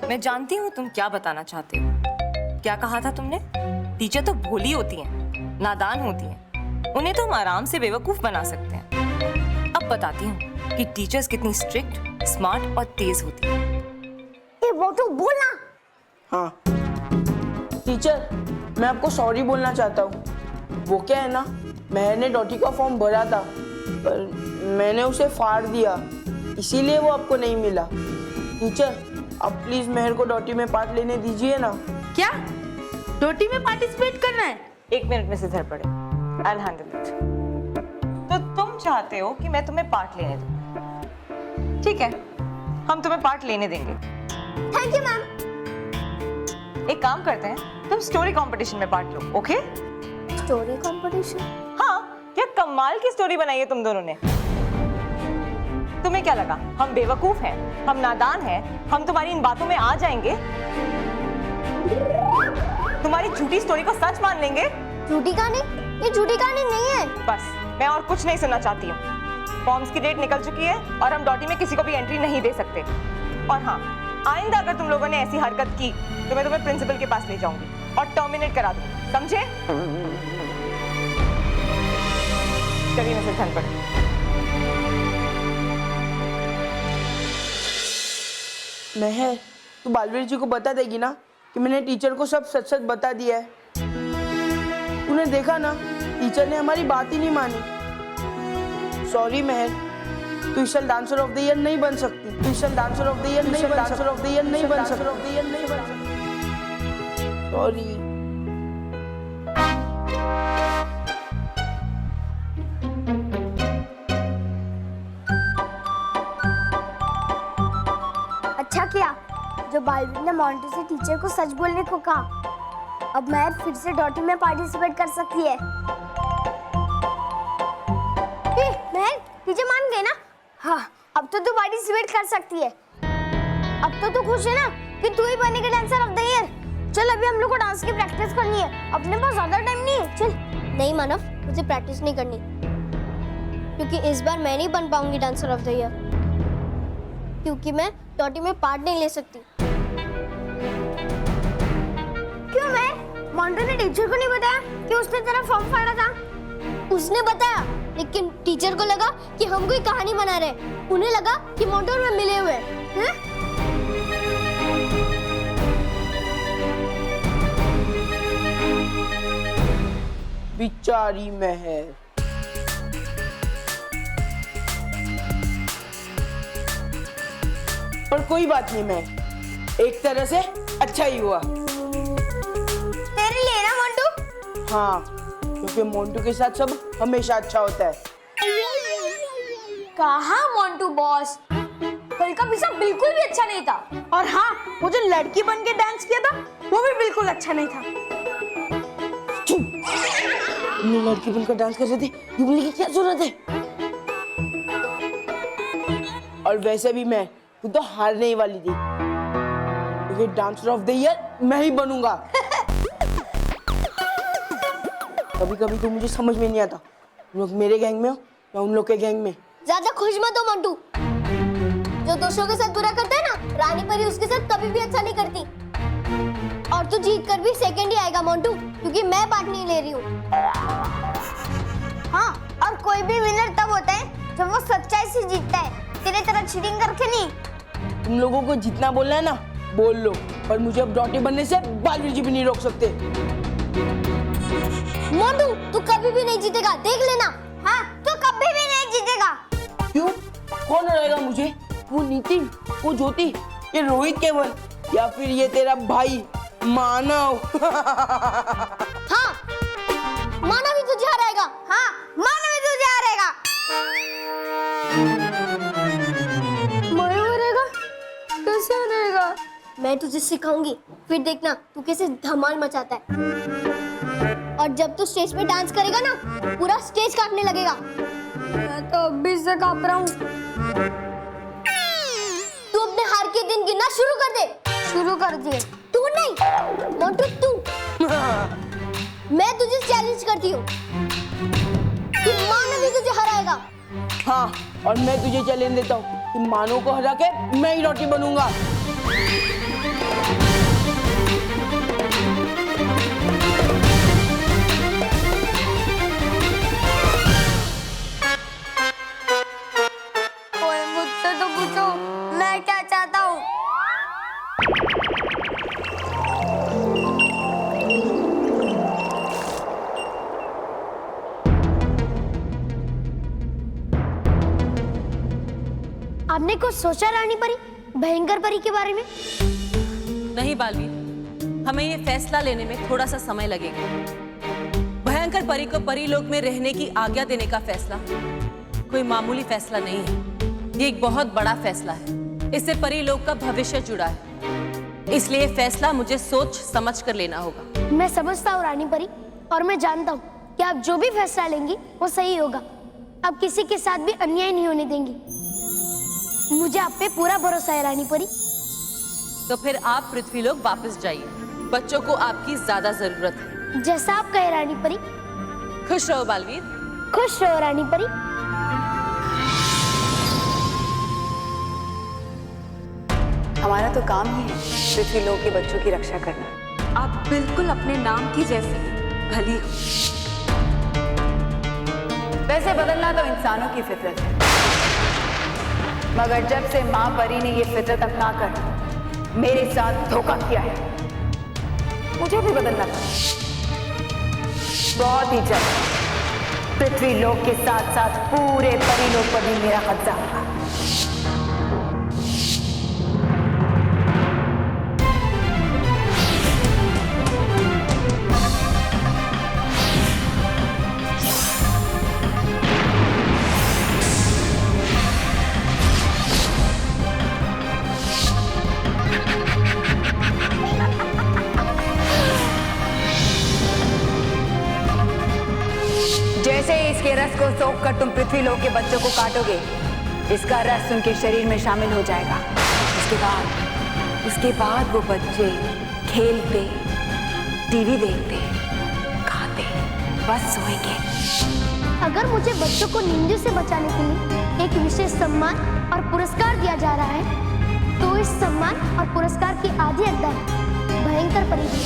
मैं जानती हूँ तुम क्या बताना चाहते हो। क्या कहा था तुमने? टीचर तो भोली होती हैं, नादान होती हैं, उन्हें तो हम आराम से बेवकूफ बना सकते हैं। अब बताती हूँ कि टीचर्स कितनी स्ट्रिक्ट, स्मार्ट और तेज होती हैं। ए मोटू बोलना। हाँ टीचर मैं आपको सॉरी बोलना चाहता हूँ। वो क्या है ना, मैंने डॉटी का फॉर्म भरा था पर मैंने उसे फाड़ दिया, इसीलिए वो आपको नहीं मिला। टीचर आप प्लीज मेहर को डॉटी में पार्ट लेने दीजिए ना। क्या डोटी में पार्टिसिपेट करना है? एक minute Mrs Dhadpade, I'll handle it। तो तुम चाहते हो कि मैं तुम्हें पार्ट लेने दूं? ठीक है, हम तुम्हें पार्ट लेने देंगे। Thank you ma'am. एक काम करते हैं, तुम स्टोरी कंपटीशन में पार्ट लो, ओके? Story competition? हाँ, क्या कमाल की स्टोरी बनाई है तुम दोनों ने। तुम्हें क्या लगा हम बेवकूफ हैं, हम नादान हैं, हम तुम्हारी इन बातों में आ जाएंगे, तुम्हारी झूठी स्टोरी को सच मान लेंगे? झूठी कहानी? ये झूठी कहानी नहीं है। बस मैं और कुछ नहीं सुनना चाहती हूँ। फॉर्म्स की डेट निकल चुकी है और हम डॉटी में किसी को भी एंट्री नहीं दे सकते। और हाँ, आइंदा अगर तुम लोगों ने ऐसी हरकत की तो मैं तुम्हें प्रिंसिपल के पास ले जाऊंगी और टर्मिनेट करा दूंगी, समझे? चलिए मिसेस धनपड़े। मेहर तू बालवीर जी को बता देगी ना कि मैंने टीचर को सब सच सच बता दिया है। तूने देखा ना, टीचर ने हमारी बात ही नहीं मानी। सॉरी मेहर, तू इस साल डांसर ऑफ द ईयर नहीं बन सकती। तू इस साल डांसर ऑफ द ईयर नहीं बन डांसर ऑफ द ईयर नहीं बन सकती। सॉरी। अच्छा किया जो बालवीर ने मोंटू से टीचर को सच बोलने को कहा। अब मैं फिर से डॉटी में पार्टिसिपेट कर सकती है। मैं टीचर मान गए ना? हाँ, अब तो तू पार्टिसिपेट कर सकती है। अब तो तू खुश है ना कि तू ही बनेगी डांसर ऑफ द ईयर? चल अभी हम लोग को डांस की प्रैक्टिस करनी है, अपने पास ज्यादा टाइम नहीं है। चल। नहीं मानव, मुझे प्रैक्टिस नहीं करनी क्योंकि इस बार मैं नहीं बन पाऊंगी डांसर ऑफ द ईयर, क्योंकि मैं डॉटी में पार्ट नहीं ले सकती। क्यों? मैं मोंटू ने टीचर को नहीं बताया कि उसने तेरा फॉर्म फाड़ा था? उसने बताया, लेकिन टीचर को लगा कि हम कोई कहानी बना रहे। उन्हें लगा कि मोंटू और मैं मिले हुए हैं। बेचारी मेहर। पर कोई बात नहीं, मैं एक तरह से अच्छा ही हुआ। तेरे लिए ना मोंटू? हाँ, क्योंकि मोंटू के साथ सब हमेशा अच्छा होता है। कहा मोंटू बॉस, कल का पिज्जा बिल्कुल भी अच्छा नहीं था। और हाँ, वो जो लड़की बन के डांस किया था वो भी बिल्कुल अच्छा नहीं था। तुमने लड़की बनकर डांस कर रहे थे, ये बोलने की क्या जरूरत है? और वैसे भी मैं तो हारने ही वाली थी, क्योंकि डांसर ऑफ द ईयर मैं ही बनूंगा। कभी कभी तो मुझे समझ में नहीं आता, तुम लोग मेरे गैंग में हो या उन लोग के गैंग में। ज्यादा खुश मत हो मोंटू। जो दूसरों के साथ बुरा करता है ना, रानी परी उसके साथ कभी भी अच्छा नहीं करती। और तू जीत कर भी सेकंड ही आएगा मोंटू, क्योंकि मैं पार्ट नहीं ले रही हूँ। हाँ, और कोई भी विनर तब होता है जब वो सच्चाई से जीतता है, तेरे तरह चीटिंग करके नहीं। तुम लोगों को जितना बोलना है ना बोल लो, पर मुझे अब डॉटी बनने से बालवीर जी भी नहीं रोक सकते। मोंटू तू कभी भी नहीं जीतेगा, देख लेना। हाँ, तू कभी भी नहीं जीतेगा। क्यों? कौन हराएगा मुझे? वो नितिन, वो ज्योति, ये रोहित केवल, या फिर ये तेरा भाई मानव? हाँ, मानव ही तुझे हराएगा। हाँ, मानव ही तुझे हराएगा। मानव हराएगा? कैसे हराएगा? तुझे सिखाऊंगी, फिर देखना तू कैसे धमाल मचाता है। और जब तू स्टेज पे डांस करेगा ना, पूरा स्टेज कांपने लगेगा। मैं तो अभी से कांप रहा हूँ। तू अपने हार के दिन गिनना शुरू कर दे। शुरू कर दिए। तू नहीं, मोटू तू। मैं तुझे चैलेंज करती हूँ कि मानो भी तुझे हराएगा। हाँ, और मैं तुझे चैलेंज देता हूँ कि मानो को हरा के मैं ही रोटी बनूंगा। कोई मुझसे तो पूछो मैं क्या चाहता हूँ। आपने कुछ सोचा रानी परी, भयंकर परी के बारे में? नहीं बालवीर, हमें ये फैसला लेने में थोड़ा सा समय लगेगा। भयंकर परी को परीलोक में रहने की आज्ञा देने का फैसला कोई मामूली फैसला नहीं है। ये एक बहुत बड़ा फैसला है। इससे परीलोक का भविष्य जुड़ा है। इसलिए ये फैसला मुझे सोच समझ कर लेना होगा। मैं समझता हूँ रानी परी, और मैं जानता हूँ कि आप जो भी फैसला लेंगी वो सही होगा। आप किसी के साथ भी अन्याय नहीं होने देंगी। मुझे आप पे पूरा भरोसा है रानी परी। तो फिर आप पृथ्वीलोक वापस जाइए। बच्चों को आपकी ज्यादा जरूरत है। जैसा आप कहे रानी परी। खुश रहो बालवीर। खुश रहो रानी परी। हमारा तो काम ही है पृथ्वीलोक के बच्चों की रक्षा करना। आप बिल्कुल अपने नाम की जैसी भली हो। वैसे बदलना तो इंसानों की फितरत है, मगर जब से माँ परी ने ये फितरत अपना कर मेरे साथ धोखा किया है, मुझे भी बदलना पड़ा। बहुत ही जल्द पृथ्वीलोक के साथ साथ पूरे परीलोक पर भी मेरा कब्जा होगा। जैसे ही इसके रस को सोख कर तुम पृथ्वीलोक के बच्चों को काटोगे, इसका रस उनके शरीर में शामिल हो जाएगा। उसके बाद वो बच्चे खेलते, टीवी देखते, खाते, बस सोएंगे। अगर मुझे बच्चों को नींद से बचाने के लिए एक विशेष सम्मान और पुरस्कार दिया जा रहा है, तो इस सम्मान और पुरस्कार की आधी हकदार भयंकर परी है।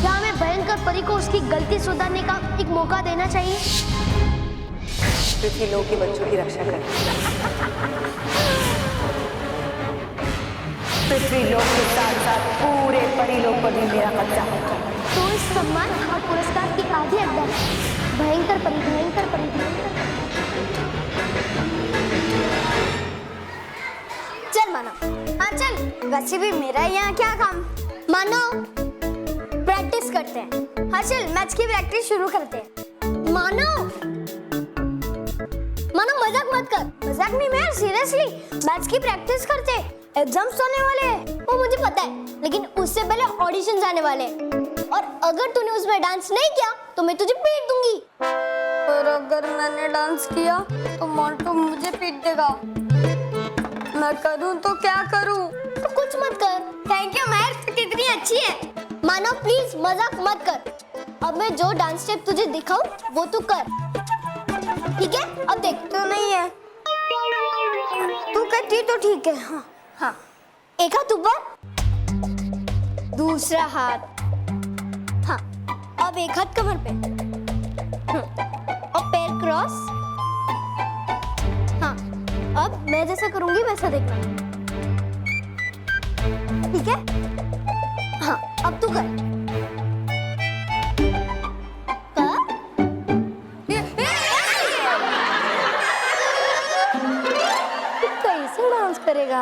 क्या हमें भयंकर परी को उसकी गलती सुधारने का एक मौका देना चाहिए? पृथ्वीलोक के बच्चों की रक्षा करना। पृथ्वीलोक के साथ साथ पूरे परीलोक पर भी मेरा कब्जा होगा। तो इस सम्मान और पुरस्कार की आधी हकदार भयंकर परी, भयंकर परी, भयंकर परी। चल मानो। हाँ चल, वैसे भी मेरा यहाँ क्या काम। मानो प्रैक्टिस करते हैं। हाँ चल, मैच की प्रैक्टिस शुरू करते हैं। मानो मजाक मत कर। मजाक नहीं मैं, सीरियसली मैच की प्रैक्टिस करते हैं। एग्जाम्स आने वाले हैं, वो मुझे पता है, लेकिन उससे पहले ऑडिशंस आने वाले हैं। और अगर तूने उसमें डांस नहीं किया तो मैं तुझे पीट दूंगी। और अगर मैंने डांस किया तो मोंटू मुझे पीट देगा। मैं करूं तो क्या करूं? तो कुछ मत कर। थैंक यू महर, तू कितनी अच्छी है। मानो प्लीज मजाक मत कर। अब मैं जो डांस स्टेप तुझे दिखाऊं वो तू कर, ठीक है? अब देख तो नहीं है, तू करती तो ठीक है। हाँ हाँ, एक हाथ ऊपर, दूसरा हाथ, हाँ। अब एक हाथ कमर पे, और पैर क्रॉस। हाँ, अब मैं जैसा करूंगी वैसा देखना, ठीक है? हाँ, अब तू कर। कैसे डांस करेगा?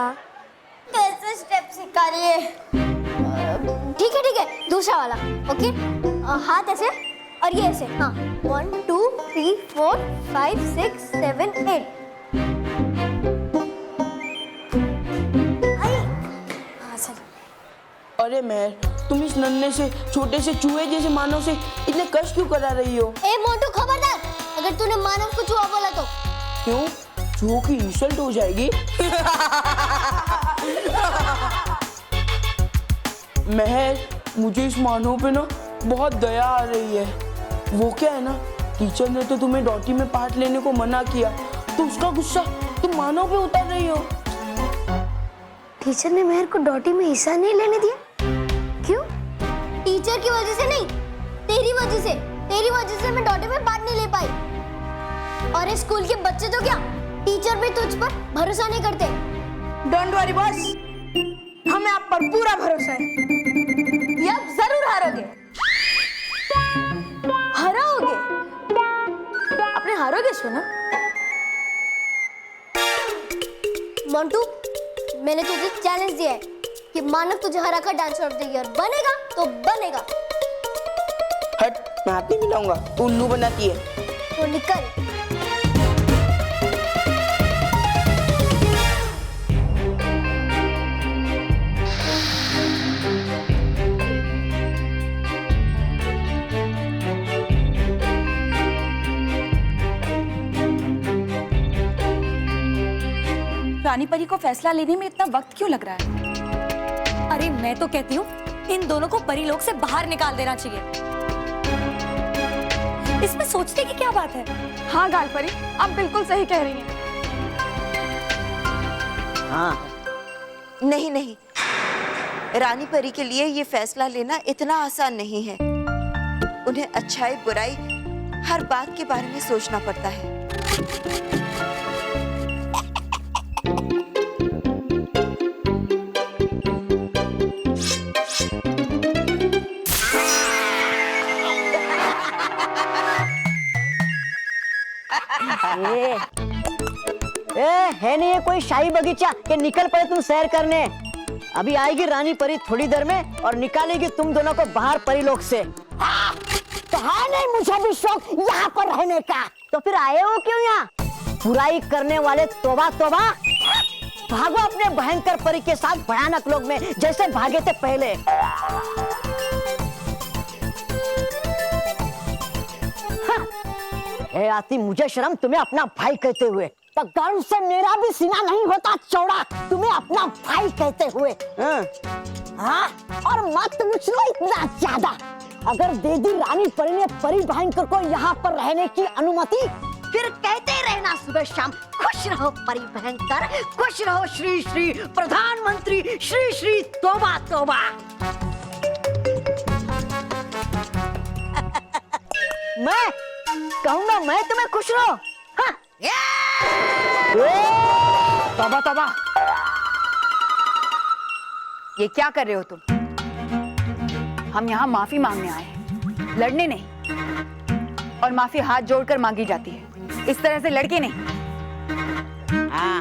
कैसे स्टेप सिखा रही है? ठीक है, दूसरा वाला, ओके? हाथ ऐसे और ये ऐसे। हाँ, 1 2 3 4 5 6 7 8। अरे मेहर, तुम इस नन्हे से छोटे से चूहे जैसे मानव से इतने कष्ट क्यों करा रही हो? ए मोटू खबरदार, अगर तूने मानव को चूहा बोला तो। क्यों? चूहों की इंसल्ट हो जाएगी। महर, मुझे इस मानव पे ना बहुत दया आ रही है। वो क्या है ना, टीचर ने तो तुम्हें डॉटी में पार्ट लेने को मना किया, तो उसका गुस्सा तुम मानव पे उतार रही हो। टीचर ने मेहर को डॉटी में हिस्सा नहीं लेने दिया? क्यों? टीचर की वजह से नहीं, तेरी वजह से। तेरी वजह से मैं डॉटी में पार्ट नहीं ले पाई। और इस स्कूल के बच्चे तो क्या, टीचर भी तुझ पर भरोसा नहीं करते। डोंट वरी बॉस, हमें आप पर पूरा भरोसा है। ये आप जरूर हारोगे। हारोगे? आपने हारोगे सुना? मोंटू, मैंने तुझे चैलेंज दिया है कि मानव तुझे हरा कर डांसर ऑफ द ईयर बनेगा तो बनेगा। हट, मैं हाथ नहीं मिलाऊंगा, तू उल्लू बनाती है। तो निकल। रानी परी को फैसला लेने में इतना वक्त क्यों लग रहा है? अरे मैं तो कहती हूँ इन दोनों को परीलोक से बाहर निकाल देना चाहिए। इसमें सोचने की क्या बात है? हाँ गाल परी, आप बिल्कुल सही कह रही हैं। हाँ, नहीं नहीं, रानी परी के लिए ये फैसला लेना इतना आसान नहीं है। उन्हें अच्छाई बुराई हर बात के बारे में सोचना पड़ता है। है नहीं ये कोई शाही बगीचा कि निकल पड़े तुम सैर करने। अभी आएगी रानी परी थोड़ी देर में और निकालेगी तुम दोनों को बाहर परीलोक से। तो है नहीं मुझे भी शौक यहाँ पर रहने का, तो फिर आए हो क्यों यहाँ? बुराई करने वाले तौबा तौबा, भागो अपने भयंकर परी के साथ भयानक लोक में जैसे भागे थे पहले। ए आती मुझे शर्म तुम्हें अपना भाई कहते हुए, तो गर्व से मेरा भी सीना नहीं होता चौड़ा तुम्हें अपना भाई कहते हुए। हाँ, और मत पूछ लो इतना ज्यादा। अगर दे दी रानी परी ने परी भयंकर को यहाँ पर रहने की अनुमति, फिर कहते रहना सुबह शाम, खुश रहो परी भयंकर, खुश रहो श्री श्री प्रधानमंत्री, श्री श्री तौबा तौबा। मैं कहूँगा मैं तुम्हें खुश रहो। हाँ। तौबा तौबा, ये क्या कर रहे हो तुम? हम यहाँ माफी मांगने आए हैं, लड़ने नहीं। और माफी हाथ जोड़कर मांगी जाती है, इस तरह से लड़के नहीं। हाँ।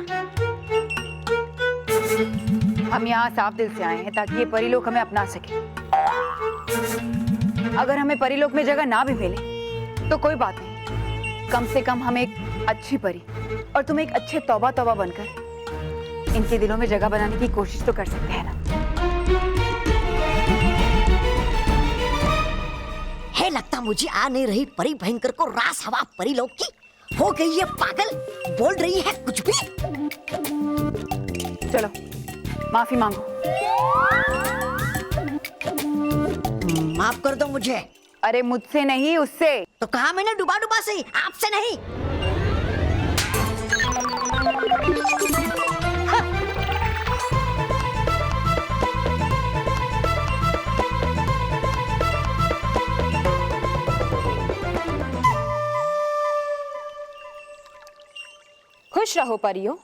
हम यहाँ साफ दिल से आए हैं ताकि ये परीलोक हमें अपना सके। अगर हमें परीलोक में जगह ना भी मिले तो कोई बात नहीं, कम से कम हम एक अच्छी परी और तुम एक अच्छे तौबा तौबा बनकर इनके दिलों में जगह बनाने की कोशिश तो कर सकते हैं ना। है लगता मुझे आ नहीं रही परी भयंकर को रास हवा परीलोक की, हो गई है पागल, बोल रही है कुछ भी। चलो माफी मांगो। माफ कर दो मुझे। अरे मुझसे नहीं, उससे। तो कहा मैंने डुबा डुबा से, आपसे नहीं। खुश रहो परियों,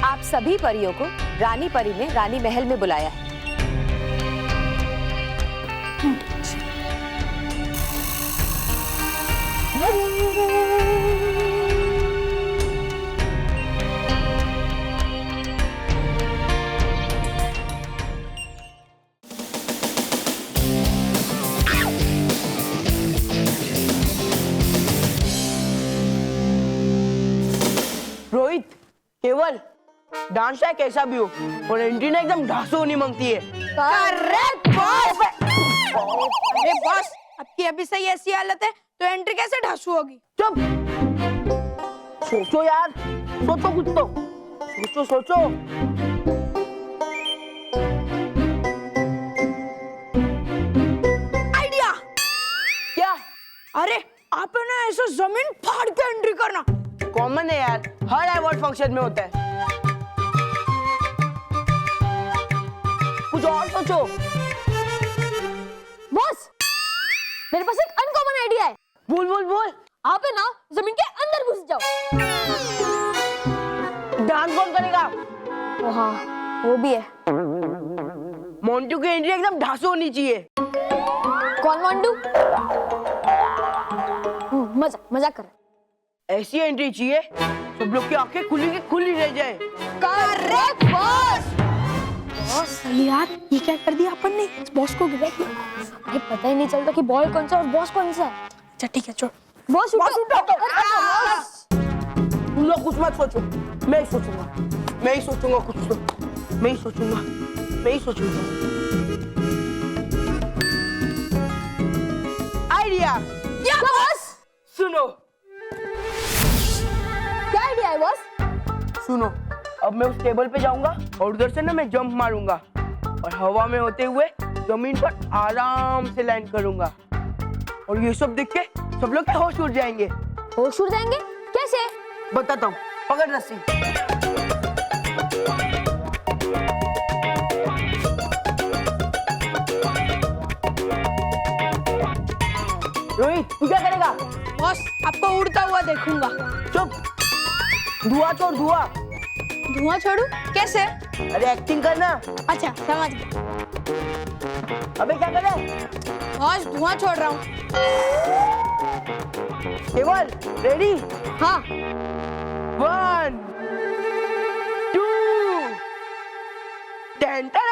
आप सभी परियों को रानी परी ने रानी महल में बुलाया है। रोहित, केवल डांस है कैसा भी हो, और एंट्री ना एकदम ढासू होनी मांगती है। Correct boss. अरे बॉस, आपकी अभी सही ऐसी हालत है तो एंट्री कैसे ढासू होगी? चुप, सोचो यार, सोचो कुछ तो, सोचो सोचो। आइडिया। क्या? अरे आप है ना ऐसा जमीन फाड़ के एंट्री करना। कॉमन है यार, हर अवार्ड फंक्शन में होता है। कुछ और सोचो। बॉस, मेरे पास एक अनकॉमन आइडिया है। बोल बोल बोल। आप है ना जमीन के अंदर घुस जाओ। डांस कौन करेगा? ओ हाँ, वो भी है। मोंटू की एंट्री एकदम ढासू होनी चाहिए। कौन मोंटू? मजाक कर। ऐसी एंट्री चाहिए सब लोग की आंखें खुली रह जाए। Correct boss. बॉस सही यार, ये क्या कर दिया अपन ने? बॉस को गिरा दिया। अरे पता ही नहीं चलता कि बॉय कौन सा और बॉस कौन सा है। अच्छा ठीक है, छोड़। बॉस उठो। तुम लोग कुछ मत सोचो, मैं ही सोचूंगा कुछ तो, मैं ही सोचूंगा। आइडिया। क्या बॉस? सुनो। क्या आइडिया है बॉस? सुनो, अब मैं उस टेबल पे जाऊंगा और उधर से ना मैं जंप मारूंगा और हवा में होते हुए जमीन पर आराम से लैंड करूंगा और ये सब देख के सब लोग होश उड़ जाएंगे। होश उड़ जाएंगे? कैसे? बताता हूँ, पकड़ रस्सी। रोहित, तू क्या करेगा? बॉस आपको उड़ता हुआ देखूंगा। चुप, धुआं छोड़, धुआं। धुआं छोड़ू? कैसे? अरे एक्टिंग करना। अच्छा समझ गया। अबे क्या कर रहा है? बॉस धुआं छोड़ रहा हूँ। केवल रेडी? हाँ। 1 2 टेन टेन।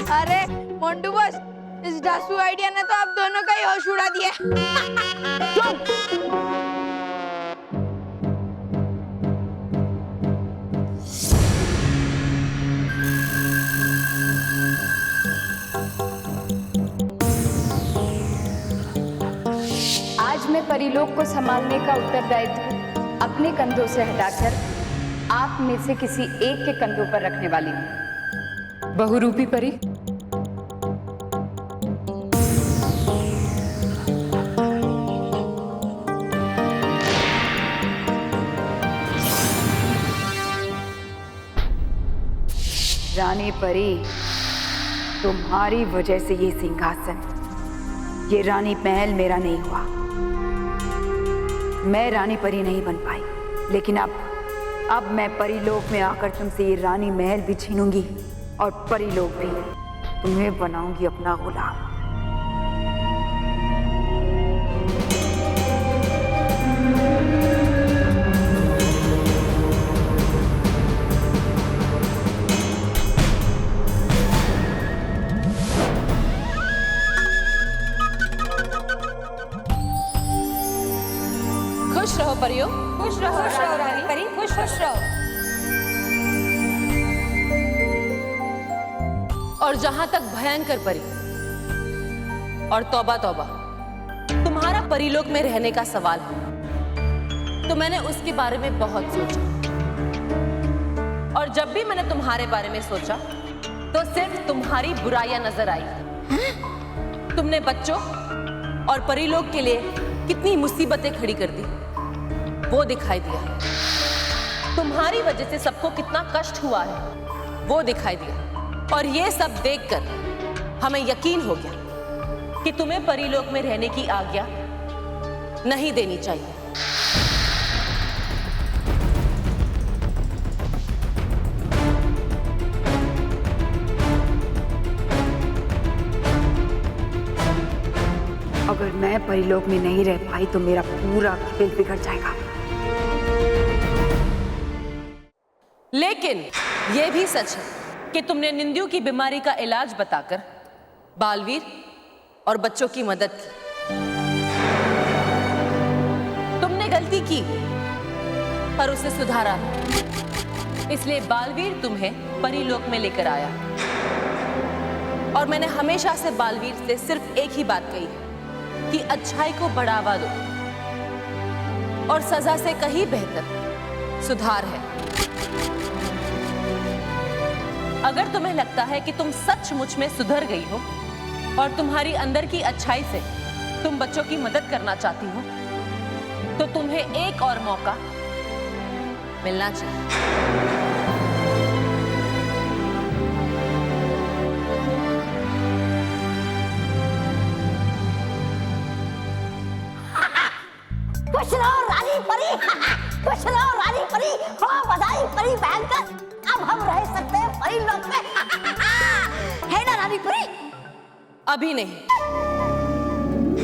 अरे मोंटू बॉस, इस ढासू आइडिया ने तो आप दोनों का ही होश उड़ा दिया। आज मैं परीलोक को संभालने का उत्तरदायित्व अपने कंधों से हटाकर आप में से किसी एक के कंधों पर रखने वाली हूँ। बहुरूपी परी, रानी परी, तुम्हारी वजह से ये सिंहासन, ये रानी महल मेरा नहीं हुआ। मैं रानी परी नहीं बन पाई, लेकिन अब मैं परीलोक में आकर तुमसे ये रानी महल भी छीनूंगी और परीलोक भी। तुम्हें बनाऊंगी अपना गुलाम। खुश रहो परियों, खुश रहो रानी परी, खुश रहो। और जहां तक भयंकर परी और तौबा तौबा तुम्हारा परीलोक में रहने का सवाल है, तो मैंने उसके बारे में बहुत सोचा। और जब भी मैंने तुम्हारे बारे में सोचा तो सिर्फ तुम्हारी बुराइयां नजर आई। तुमने बच्चों और परीलोक के लिए कितनी मुसीबतें खड़ी कर दी, वो दिखाई दिया। तुम्हारी वजह से सबको कितना कष्ट हुआ है, वो दिखाई दिया। और ये सब देखकर हमें यकीन हो गया कि तुम्हें परीलोक में रहने की आज्ञा नहीं देनी चाहिए। अगर मैं परीलोक में नहीं रह पाई तो मेरा पूरा खेल बिगड़ जाएगा। लेकिन यह भी सच है कि तुमने निंदु की बीमारी का इलाज बताकर बालवीर और बच्चों की मदद की। तुमने गलती की पर उसे सुधारा, इसलिए बालवीर तुम्हें परीलोक में लेकर आया। और मैंने हमेशा से बालवीर से सिर्फ एक ही बात कही है कि अच्छाई को बढ़ावा दो, और सजा से कहीं बेहतर सुधार है। अगर तुम्हें लगता है कि तुम सचमुच में सुधर गई हो और तुम्हारी अंदर की अच्छाई से तुम बच्चों की मदद करना चाहती हो, तो तुम्हें एक और मौका मिलना चाहिए। खुश रहो रानी परी, खुश रहो रानी परी, हो बधाई परी भयंकर। अब हम रह सकते हैं परी लोक में, है ना रानी परी? अभी नहीं,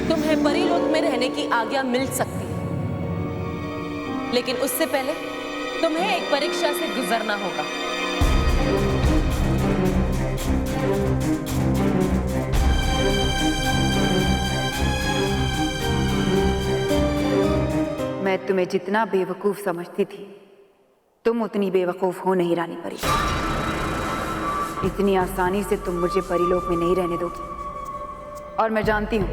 तुम्हें परीलोक में रहने की आज्ञा मिल सकती है, लेकिन उससे पहले तुम्हें एक परीक्षा से गुजरना होगा। मैं तुम्हें जितना बेवकूफ समझती थी, तुम उतनी बेवकूफ हो नहीं रानी परी। इतनी आसानी से तुम मुझे परीलोक में नहीं रहने दोगी, और मैं जानती हूं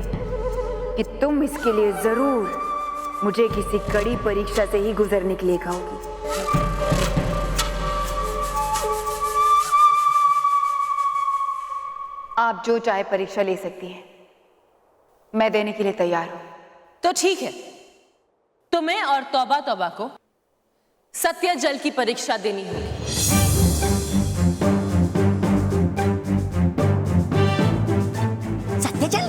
कि तुम इसके लिए जरूर मुझे किसी कड़ी परीक्षा से ही गुजरने के लिए कहोगी। आप जो चाहे परीक्षा ले सकती हैं, मैं देने के लिए तैयार हूं। तो ठीक है, तुम्हें और तौबा तौबा को सत्य जल की परीक्षा देनी होगी। सत्य जल?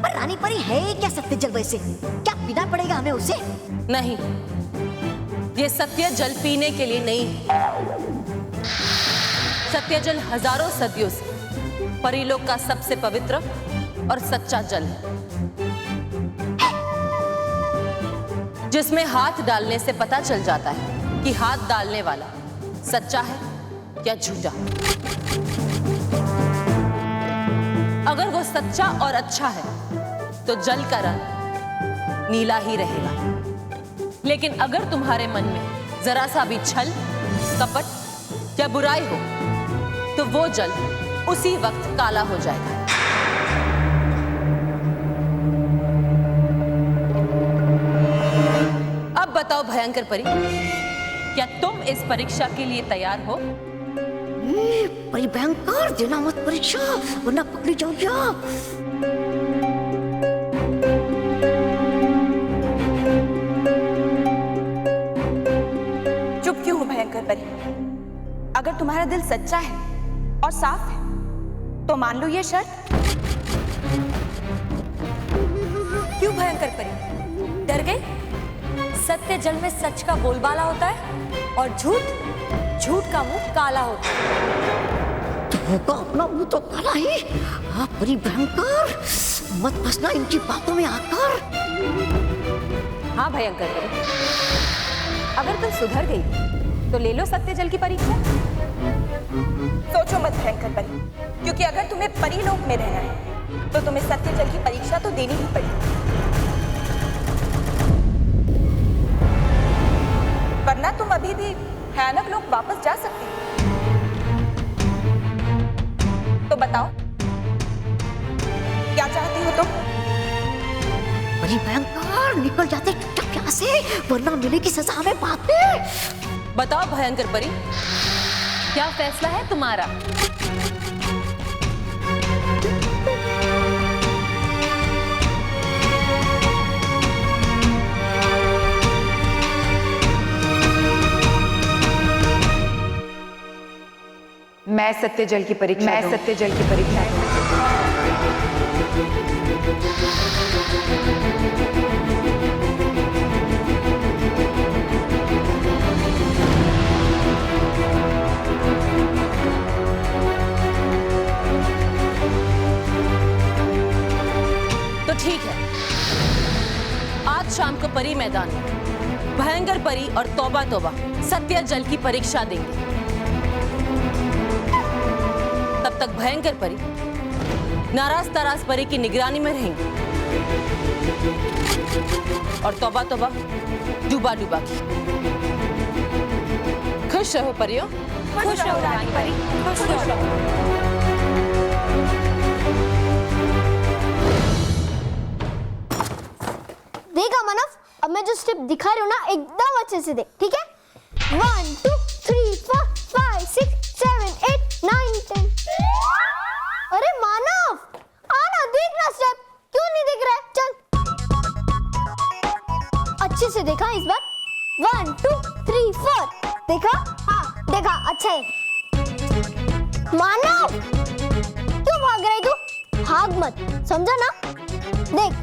पर रानी परी है क्या सत्य जल वैसे? क्या पीना पड़ेगा हमें उसे? नहीं, ये सत्य जल पीने के लिए नहीं है। सत्य जल हजारों सदियों से परीलोक का सबसे पवित्र और सच्चा जल है, जिसमें हाथ डालने से पता चल जाता है कि हाथ डालने वाला सच्चा है या झूठा। अगर वो सच्चा और अच्छा है तो जल का रंग नीला ही रहेगा, लेकिन अगर तुम्हारे मन में जरा सा भी छल, कपट या बुराई हो तो वो जल उसी वक्त काला हो जाएगा। अब बताओ भयंकर परी, क्या तुम इस परीक्षा के लिए तैयार हो? परी भयंकर, देना मत परीक्षा वरना पकड़ी जाओ क्या? चुप क्यों हो भयंकर परी? अगर तुम्हारा दिल सच्चा है और साफ है तो मान लो ये शर्त। क्यों भयंकर परी, डर गई? सत्य जल में सच का बोलबाला होता है और झूठ का मुंह काला होता है। तो होगा अपना मुंह तो काला ही। हाँ परी भयंकर, मत फंसना इनकी बातों में आकर। हाँ भयंकर परी, अगर तुम सुधर गई तो ले लो सत्य जल की परीक्षा। सोचो मत भयंकर परी, क्योंकि अगर तुम्हें परीलोक में रहना है तो तुम्हें सत्य जल की परीक्षा तो देनी ही पड़ेगी, वरना तुम अभी भी भयानक लोक वापस जा सकती हो। तो बताओ क्या चाहती हो तुम? परी भयंकर, निकल जाते चुपचाप यहाँ से, वरना मिलेगी सजा हमें बाद में। बताओ भयंकर परी, क्या फैसला है तुम्हारा? मैं सत्य जल की परीक्षा तो ठीक है, आज शाम को परी मैदान में भयंकर परी और तौबा तौबा सत्य जल की परीक्षा देंगे। तब तक भयंकर परी नाराज ताराज परी की निगरानी में रहेंगी और तौबा तौबा डूबा डूबा की। खुश रहो परियों, खुश रहो रानी परी, खुश रहो। देखा मानव, अब मैं जो स्टेप दिखा रही हूँ ना एकदम अच्छे से देख, ठीक है? 1 2 3 4 5 6 7 8 9 10। अरे मानव, आना देख ना स्टेप, क्यों नहीं दिख रहा है? चल अच्छे से देखा इस बार। 1 2 3 4 देखा? हाँ देखा, अच्छा है। मानव क्यों भाग रही तू? भाग मत, समझा ना? देख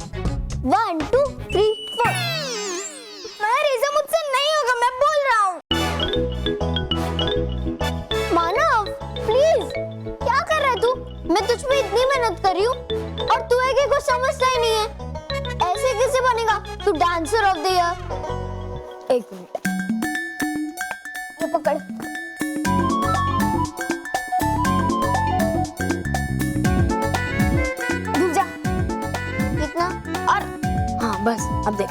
1 2 3 4। ऐसा मुझसे नहीं होगा, मैं बोल रहा हूँ। मानव प्लीज, क्या कर रहा है तू? मैं तुझ पे इतनी मेहनत कर रही हूँ और तू है कि कुछ समझता ही नहीं है। ऐसे कैसे बनेगा तू डांसर ऑफ द ईयर? एक मिनट, ये पकड़। रुक जा, इतना और हाँ बस, अब देख।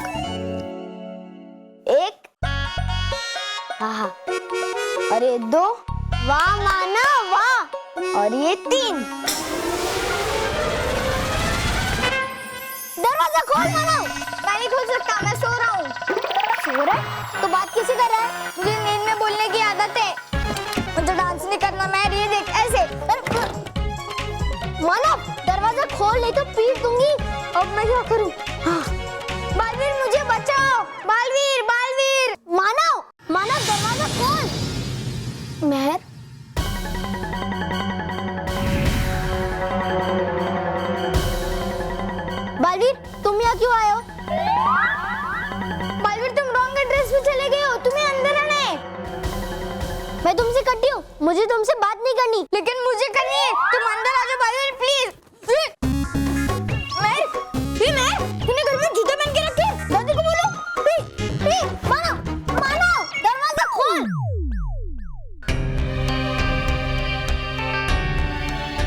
एक, हाँ, और ये 2, वाह मानव वाह, और ये 3। दरवाजा खोल मानव। मैं नहीं खोल सकता, मैं सो रहा हूँ। सो रहा है? तो बात किसी कर रहा है? मुझे नींद में बोलने की आदत है। मुझे डांस नहीं करना, मैं ये देख ऐसे। मानव दरवाजा खोल, नहीं तो पीट दूंगी। अब मैं क्या करूँ? हाँ। बालवीर मुझे बचाओ, बालवीर बालवीर। मानव मानव दरवाजा खोल। महर बालवीर तुम यहाँ क्यों आए हो? बालवीर तुम रॉन्ग एड्रेस पे चले गए हो, तुम्हें अंदर आना है। मैं तुमसे कटी हूँ, मुझे तुमसे बात नहीं करनी। लेकिन मुझे करनी है, तुम अंदर आ जाओ बालवीर प्लीज। तूने घर में जूते पहन के रखे? दादी को बोलो। मानव दरवाजा खोल।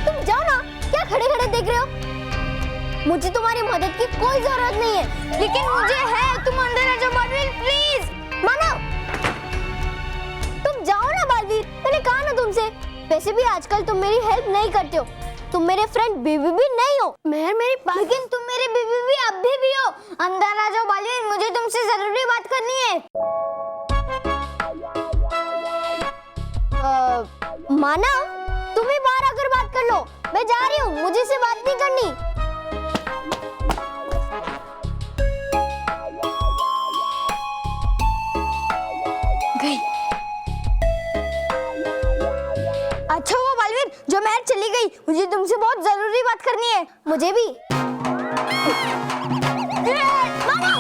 तुम जाओ ना, क्या खड़े खड़े देख रहे हो? मुझे तुम्हारी मदद की कोई जरूरत नहीं है, लेकिन मुझे है। तुम अंदर आ जाओ बालवीर प्लीज। मानव तुम जाओ ना बालवीर, मैंने कहा ना तुमसे। वैसे भी आजकल तुम मेरी हेल्प नहीं करते हो, तुम मेरे फ्रेंड बीबी भी नहीं हो। मेहर मेरी बात, लेकिन तुम मेरे बीबी भी अब भी हो। अंदर आ जाओ बालवीर, मुझे तुमसे जरूरी बात करनी है। मानव तुम ही बाहर आकर बात कर लो, मैं जा रही हूँ, मुझे से बात नहीं करनी। गई। अच्छा हुआ बालवीर जो महर चली गई, मुझे तुमसे बहुत जरूरी बात करनी है। मुझे भी। मानव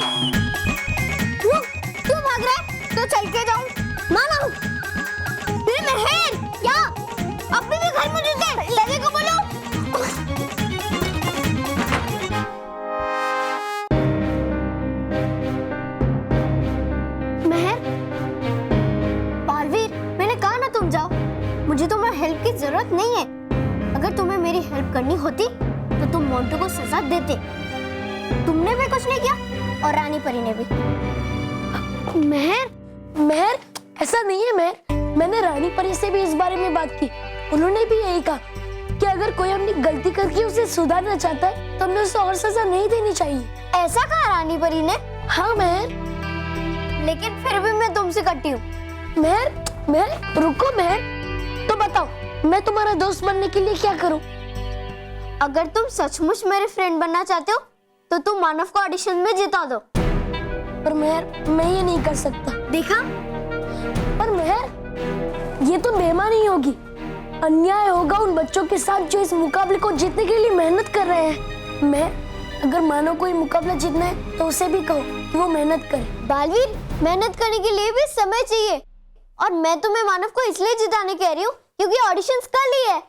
क्यों भाग रहा है? तो चल के जाऊं। मानव महर क्या अभी भी घर में रहते? लगे को बोलो। महर बालवीर, मैंने कहा ना तुम जाओ, मुझे तुम्हारी हेल्प की जरूरत नहीं है। अगर तुम्हें मेरी हेल्प करनी होती तो तुम मोंटू को सजा देते। तुमने भी कुछ नहीं किया और रानी परी ने भी। महर ऐसा नहीं है महर, मैंने रानी परी से भी इस बारे में बात की। उन्होंने भी यही कहा कि अगर कोई अपनी गलती करके उसे सुधारना चाहता है तो हमें उसे और सजा नहीं देनी चाहिए। ऐसा कहा रानी परी ने? हाँ महर, लेकिन फिर भी मैं तुमसे कटी हूँ। महर रुको महर, तो बताओ मैं तुम्हारा दोस्त बनने के लिए क्या करूं? अगर तुम सचमुच मेरे फ्रेंड बनना चाहते हो तो तुम मानव को ऑडिशन में जिता दो। पर महर मैं ये नहीं कर सकता। देखा? पर महर ये तो बेईमानी होगी, अन्याय होगा उन बच्चों के साथ जो इस मुकाबले को जीतने के लिए मेहनत कर रहे हैं। मैं अगर मानव को ये मुकाबला जीतना है तो उसे भी कहो कि वो मेहनत करे। बालवीर मेहनत करने के लिए भी समय चाहिए, और मैं तुम्हें मानव को इसलिए जिताने कह रही हूँ क्योंकि ऑडिशंस कल ही है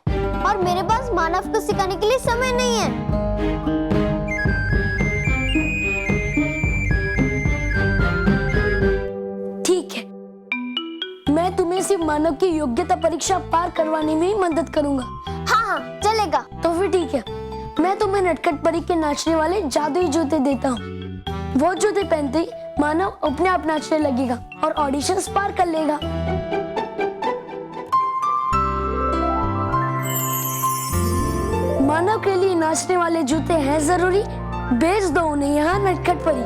और मेरे पास मानव को सिखाने के लिए समय नहीं है। सिर्फ मानव की योग्यता परीक्षा पार करवाने में ही मदद करूंगा। हाँ हाँ चलेगा। तो फिर ठीक है, मैं तुम्हें नटखट परी के नाचने वाले जादुई जूते देता हूँ। वो जूते पहनते ही मानव अपने आप नाचने लगेगा और ऑडिशंस पार कर लेगा। मानव के लिए नाचने वाले जूते हैं जरूरी, भेज दो उन्हें यहाँ नटखट परी।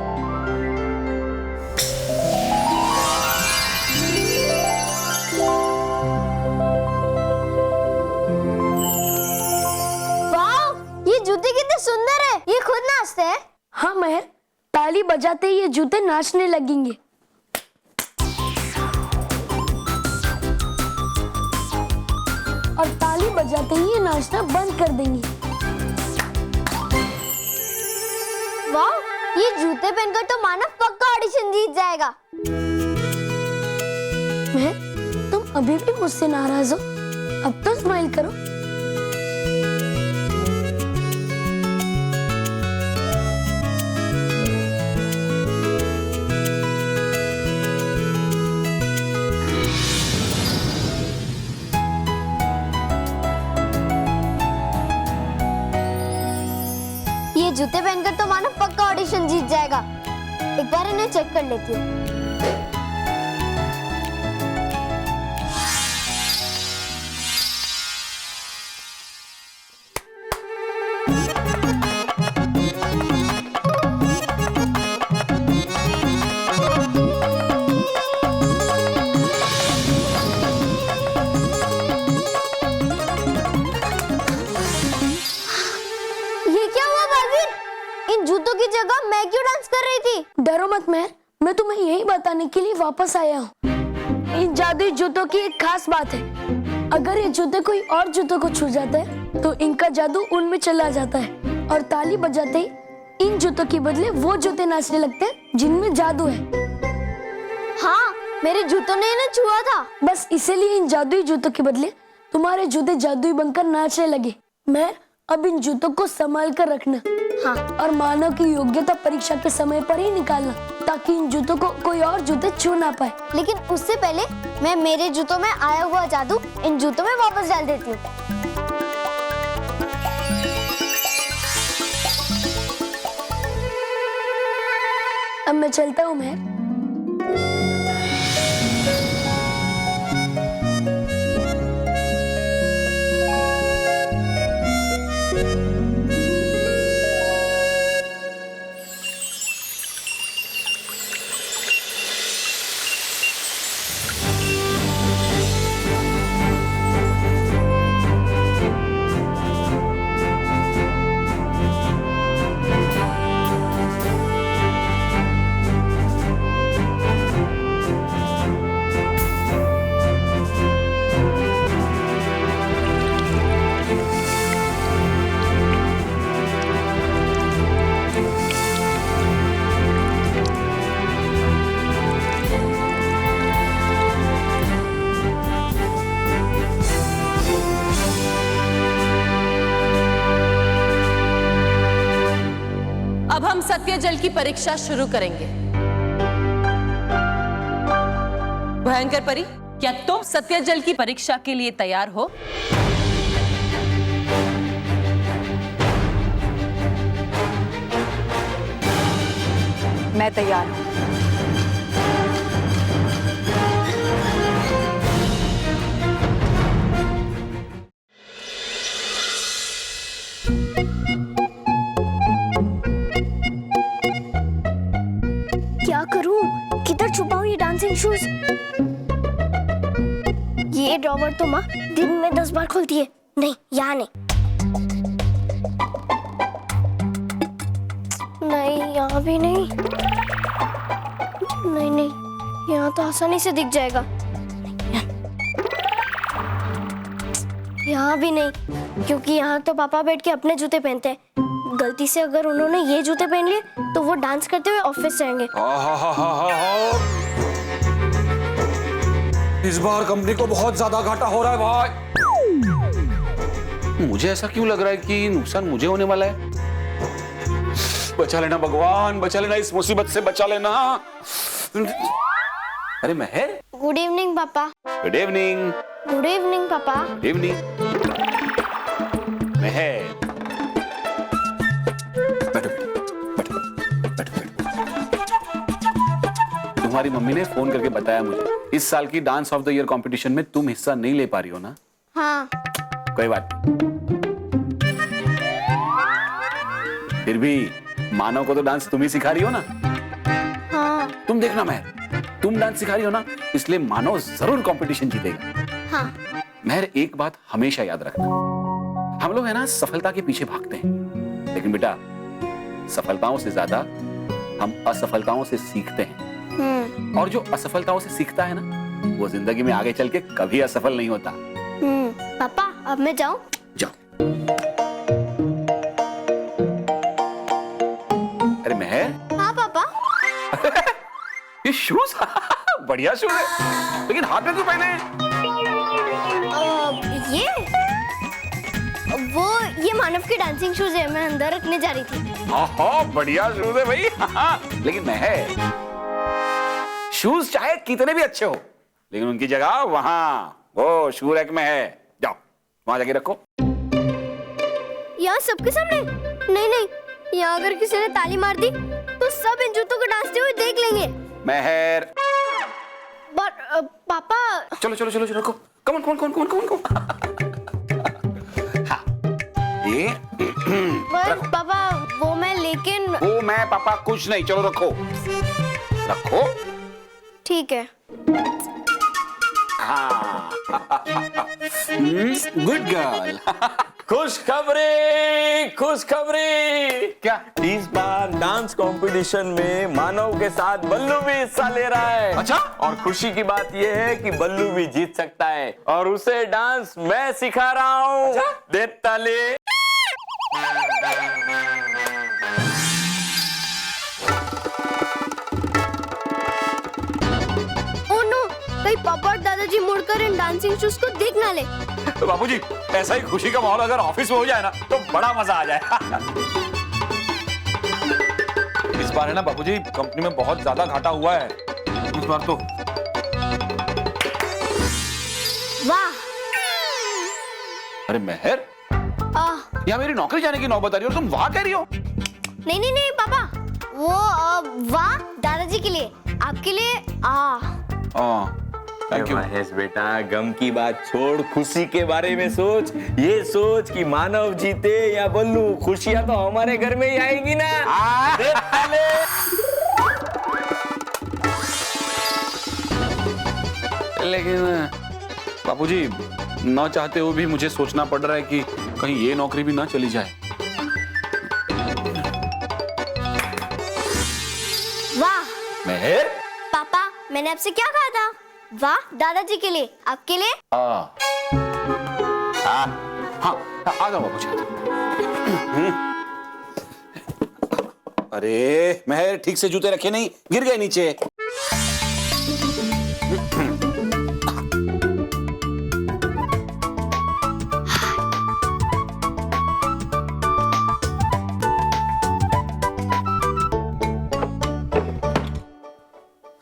वाह, ये जूते कितने सुंदर है। ये खुद नाचते हैं। हाँ महर, ताली बजाते ही ये जूते नाचने लगेंगे। और ताली बजाते ही ये नाचना बंद कर देंगे। वाह, ये जूते पहनकर तो मानव पक्का ऑडिशन जीत जाएगा। महर, तुम अभी भी मुझसे नाराज हो? अब तो स्माइल करो। ये जूते पहनकर तो मानव पक्का ऑडिशन जीत जाएगा। एक बार इन्हें चेक कर लेती हूँ। जूतों की जगह मैं क्यों डांस कर रही थी? डरो मत महर, मैं तुम्हें यही बताने के लिए वापस आया हूँ। इन जादुई जूतों की एक खास बात है, अगर ये जूते कोई और जूतों को छू जाते हैं तो इनका जादू उनमें चला जाता है और ताली बजाते ही इन जूतों के बदले वो जूते नाचने लगते हैं जिनमें जादू है। हाँ, मेरे जूतों ने इन्हें छुआ था। बस इसीलिए इन जादुई जूतों के बदले तुम्हारे जूते जादुई बनकर नाचने लगे। मैं अब इन जूतों को संभाल कर रखना। हाँ, और मानव की योग्यता परीक्षा के समय पर ही निकालना, ताकि इन जूतों को कोई और जूते छू ना पाए। लेकिन उससे पहले मैं मेरे जूतों में आया हुआ जादू इन जूतों में वापस डाल देती हूँ। अब मैं चलता हूँ महर। अब हम सत्य जल की परीक्षा शुरू करेंगे। भयंकर परी, क्या तुम सत्य जल की परीक्षा के लिए तैयार हो? मैं तैयार हूँ। क्या करूं? किधर छुपाऊं ये डांसिंग शूज? ये ड्रॉवर तो माँ दिन में 10 बार खोलती है। नहीं, यहाँ नहीं। नहीं, यहाँ भी नहीं। नहीं नहीं, यहाँ तो आसानी से दिख जाएगा। यहाँ भी नहीं, क्योंकि यहाँ तो पापा बैठ के अपने जूते पहनते हैं। गलती से अगर उन्होंने ये जूते पहन लिए तो वो डांस करते हुए ऑफिस जाएंगे। इस बार कंपनी को बहुत ज्यादा घाटा हो रहा है भाई। मुझे ऐसा क्यों लग रहा है कि नुकसान मुझे होने वाला है। बचा लेना भगवान, बचा लेना, इस मुसीबत से बचा लेना। अरे महर, गुड इवनिंग पापा। Good evening. गुड इवनिंग पापा। Good evening. महर, बैठो बैठो बैठो बैठो। तुम्हारी मम्मी ने फोन करके बताया मुझे इस साल की dance of the year competition में तुम हिस्सा नहीं ले पा रही हो ना? हाँ। कोई बात नहीं। फिर भी मानव को तो डांस तुम ही सिखा रही हो ना? हाँ। तुम देखना महर, तुम डांस सिखा रही हो ना, इसलिए मानव जरूर कंपटीशन जीतेगा। हाँ। महर, एक बात हमेशा याद रखना, हम लोग है ना सफलता के पीछे भागते हैं, लेकिन बेटा सफलताओं से ज्यादा हम असफलताओं से सीखते हैं। और जो असफलताओं से सीखता है ना, वो जिंदगी में आगे चल के कभी असफल नहीं होता। पापा अब मैं जाऊं? जाओ। अरे महर। हाँ पापा। ये शूज बढ़िया शूज है, लेकिन हाथ में क्यों पहने हैं? ये मानव के डांसिंग शूज है, मैं अंदर रखने जा रही थी। हाँ, बढ़िया शूज है भाई। लेकिन महर, शूज चाहे कितने भी अच्छे हो, लेकिन उनकी जगह वहां वो शू रैक में है। जाओ वहां जाके रखो। यहाँ सबके सामने? नहीं नहीं, यहाँ अगर किसी ने ताली मार दी तो सब इन जूतों को डांसते हुए देख लेंगे। महर। पापा। चलो चलो चलो चलो रखो। Come on come on come on. हाँ ये पर पापा वो मैं, लेकिन वो मैं पापा कुछ नहीं। चलो रखो रखो। ठीक है। हाँ गुड गर्ल। खुशखबरी खुशखबरी। क्या? इस बार डांस कंपटीशन में मानव के साथ बल्लू भी हिस्सा ले रहा है। अच्छा? और खुशी की बात यह है कि बल्लू भी जीत सकता है और उसे डांस मैं सिखा रहा हूँ। अच्छा? दे ताली। कहीं पापा और दादाजी मुड़कर इन डांसिंग शूज को देख ना ले। तो बाबूजी, ऐसा ही खुशी का माहौल अगर ऑफिस में हो जाए ना, तो बड़ा मजा आ जाए। इस बार है ना बाबूजी, कंपनी में बहुत ज्यादा घाटा हुआ है इस बार तो। वाह। अरे महर, यहाँ मेरी नौकरी जाने की नौबत आ रही है और तुम वाह कह रही हो? नहीं नहीं नहीं पापा, वो वाह दादाजी के लिए, आपके लिए थैंक यू। महेश बेटा, गम की बात छोड़, खुशी के बारे में सोच। ये सोच कि मानव जीते या बल्लू, खुशियां तो हमारे घर में ही आएगी ना। लेकिन बाबूजी, ना चाहते हुए भी मुझे सोचना पड़ रहा है कि कहीं ये नौकरी भी ना चली जाए। वाह महर। पापा, मैंने आपसे क्या कहा था? वाह दादाजी के लिए, आपके लिए। हाँ आ जाओ बाबूजी। अरे महर, ठीक से जूते रखे नहीं, गिर गए नीचे।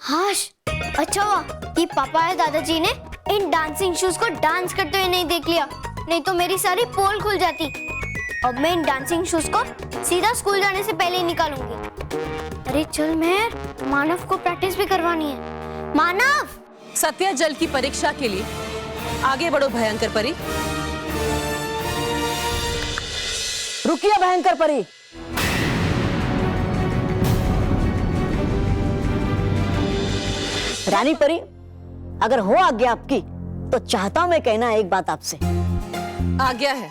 हाश, अच्छा हुआ कि पापा या दादाजी ने इन डांसिंग शूज को डांस करते हुए नहीं देख लिया, नहीं तो मेरी सारी पोल खुल जाती। अब मैं इन डांसिंग शूज को सीधा स्कूल जाने से पहले ही निकालूंगी। अरे चल महर, मानव को प्रैक्टिस भी करवानी है। मानव। सत्या जल की परीक्षा के लिए आगे बढ़ो भयंकर परी। रुकिए भयंकर परी। रानी परी, अगर हो आज्ञा आपकी तो चाहता हूं मैं कहना एक बात आपसे। आज्ञा है।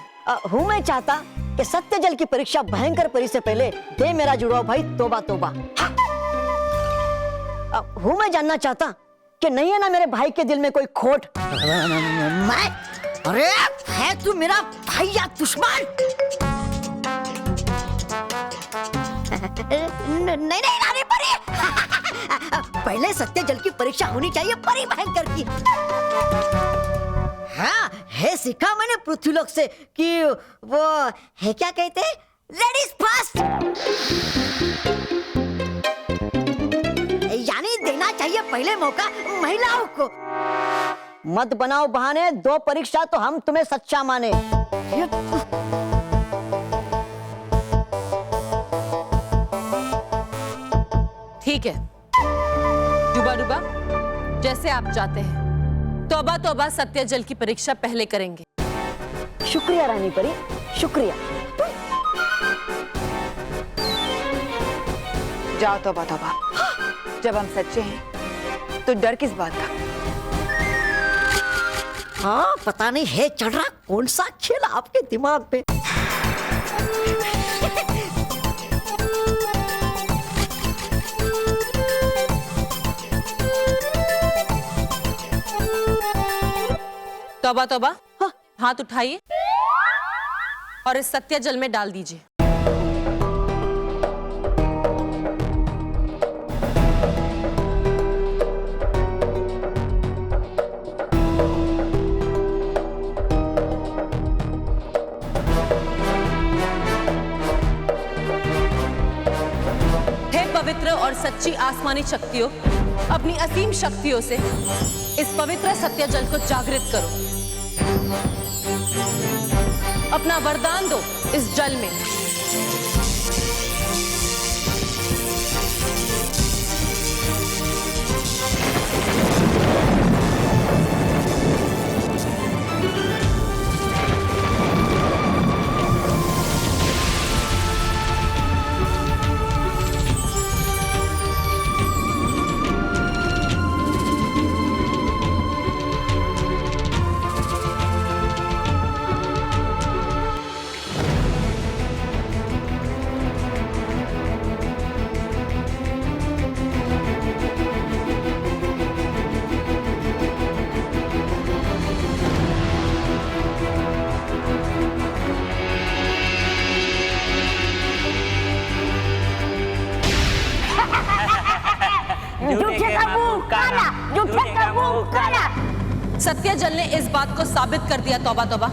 हूं मैं चाहता कि सत्य जल की परीक्षा भयंकर परी से पहले दे मेरा जुड़ाव भाई तोबा तोबा। हूं मैं जानना चाहता कि नहीं है ना मेरे भाई के दिल में कोई खोट। मैं? अरे है तू मेरा भाई या दुश्मन? नहीं नहीं रानी परी। पहले सत्य जल की परीक्षा होनी चाहिए परी भयंकर की। हाँ है, सीखा मैंने पृथ्वीलोक से कि वो है क्या कहते हैं, लेडीज फर्स्ट। यानी देना चाहिए पहले मौका महिलाओं को। मत बनाओ बहाने, 2 परीक्षा तो हम तुम्हें सच्चा माने। ठीक है डुबा डुबा, जैसे आप चाहते हैं। तौबा तौबा सत्य जल की परीक्षा पहले करेंगे। शुक्रिया रानी परी, शुक्रिया। जाओ तौबा तौबा, जब हम सच्चे हैं तो डर किस बात का? हाँ, पता नहीं है चढ़ रहा कौन सा खेल आपके दिमाग पे। तौबा तौबा, हाथ उठाइए और इस सत्य जल में डाल दीजिए। हे पवित्र और सच्ची आसमानी शक्तियों, अपनी असीम शक्तियों से इस पवित्र सत्य जल को जागृत करो। अपना वरदान दो इस जल में। सत्य जल ने इस बात को साबित कर दिया तौबा तौबा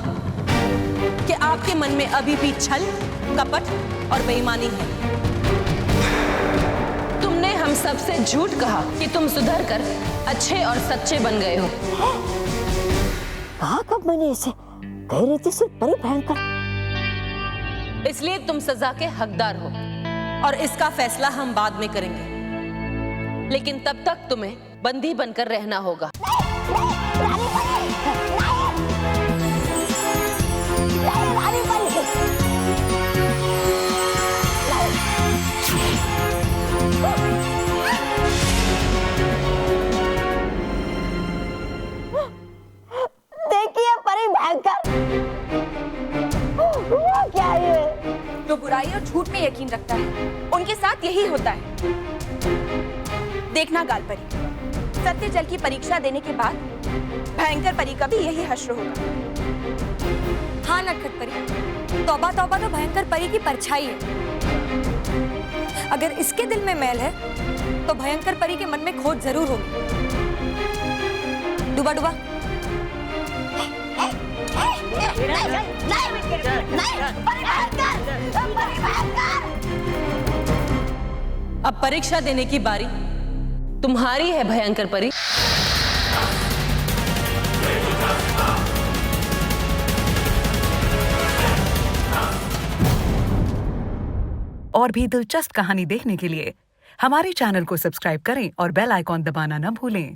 कि आपके मन में अभी भी छल, कपट और बेईमानी है। तुमने हम सबसे झूठ कहा कि तुम सुधर कर अच्छे और सच्चे बन गए हो। कहा कब मैंने इसे? कह रही थी सिर्फ परी भयंकर। इसलिए तुम सजा के हकदार हो और इसका फैसला हम बाद में करेंगे, लेकिन तब तक तुम्हें बंदी बनकर रहना होगा। देखिए परी भयंकर, क्या है? जो बुराई और झूठ में यकीन रखता है उनके साथ यही होता है। देखना गाल परी, सत्य जल की परीक्षा देने के बाद भयंकर परी का भी यही हश्र होगा। हाँ नटखट परी, तौबा तौबा तो भयंकर परी की परछाई है। अगर इसके दिल में मैल है तो भयंकर परी के मन में खोट जरूर होगी। डुबा डुबा, अब परीक्षा देने की बारी तुम्हारी है भयंकर परी। और भी दिलचस्प कहानी देखने के लिए हमारे चैनल को सब्सक्राइब करें और बेल आइकॉन दबाना न भूलें।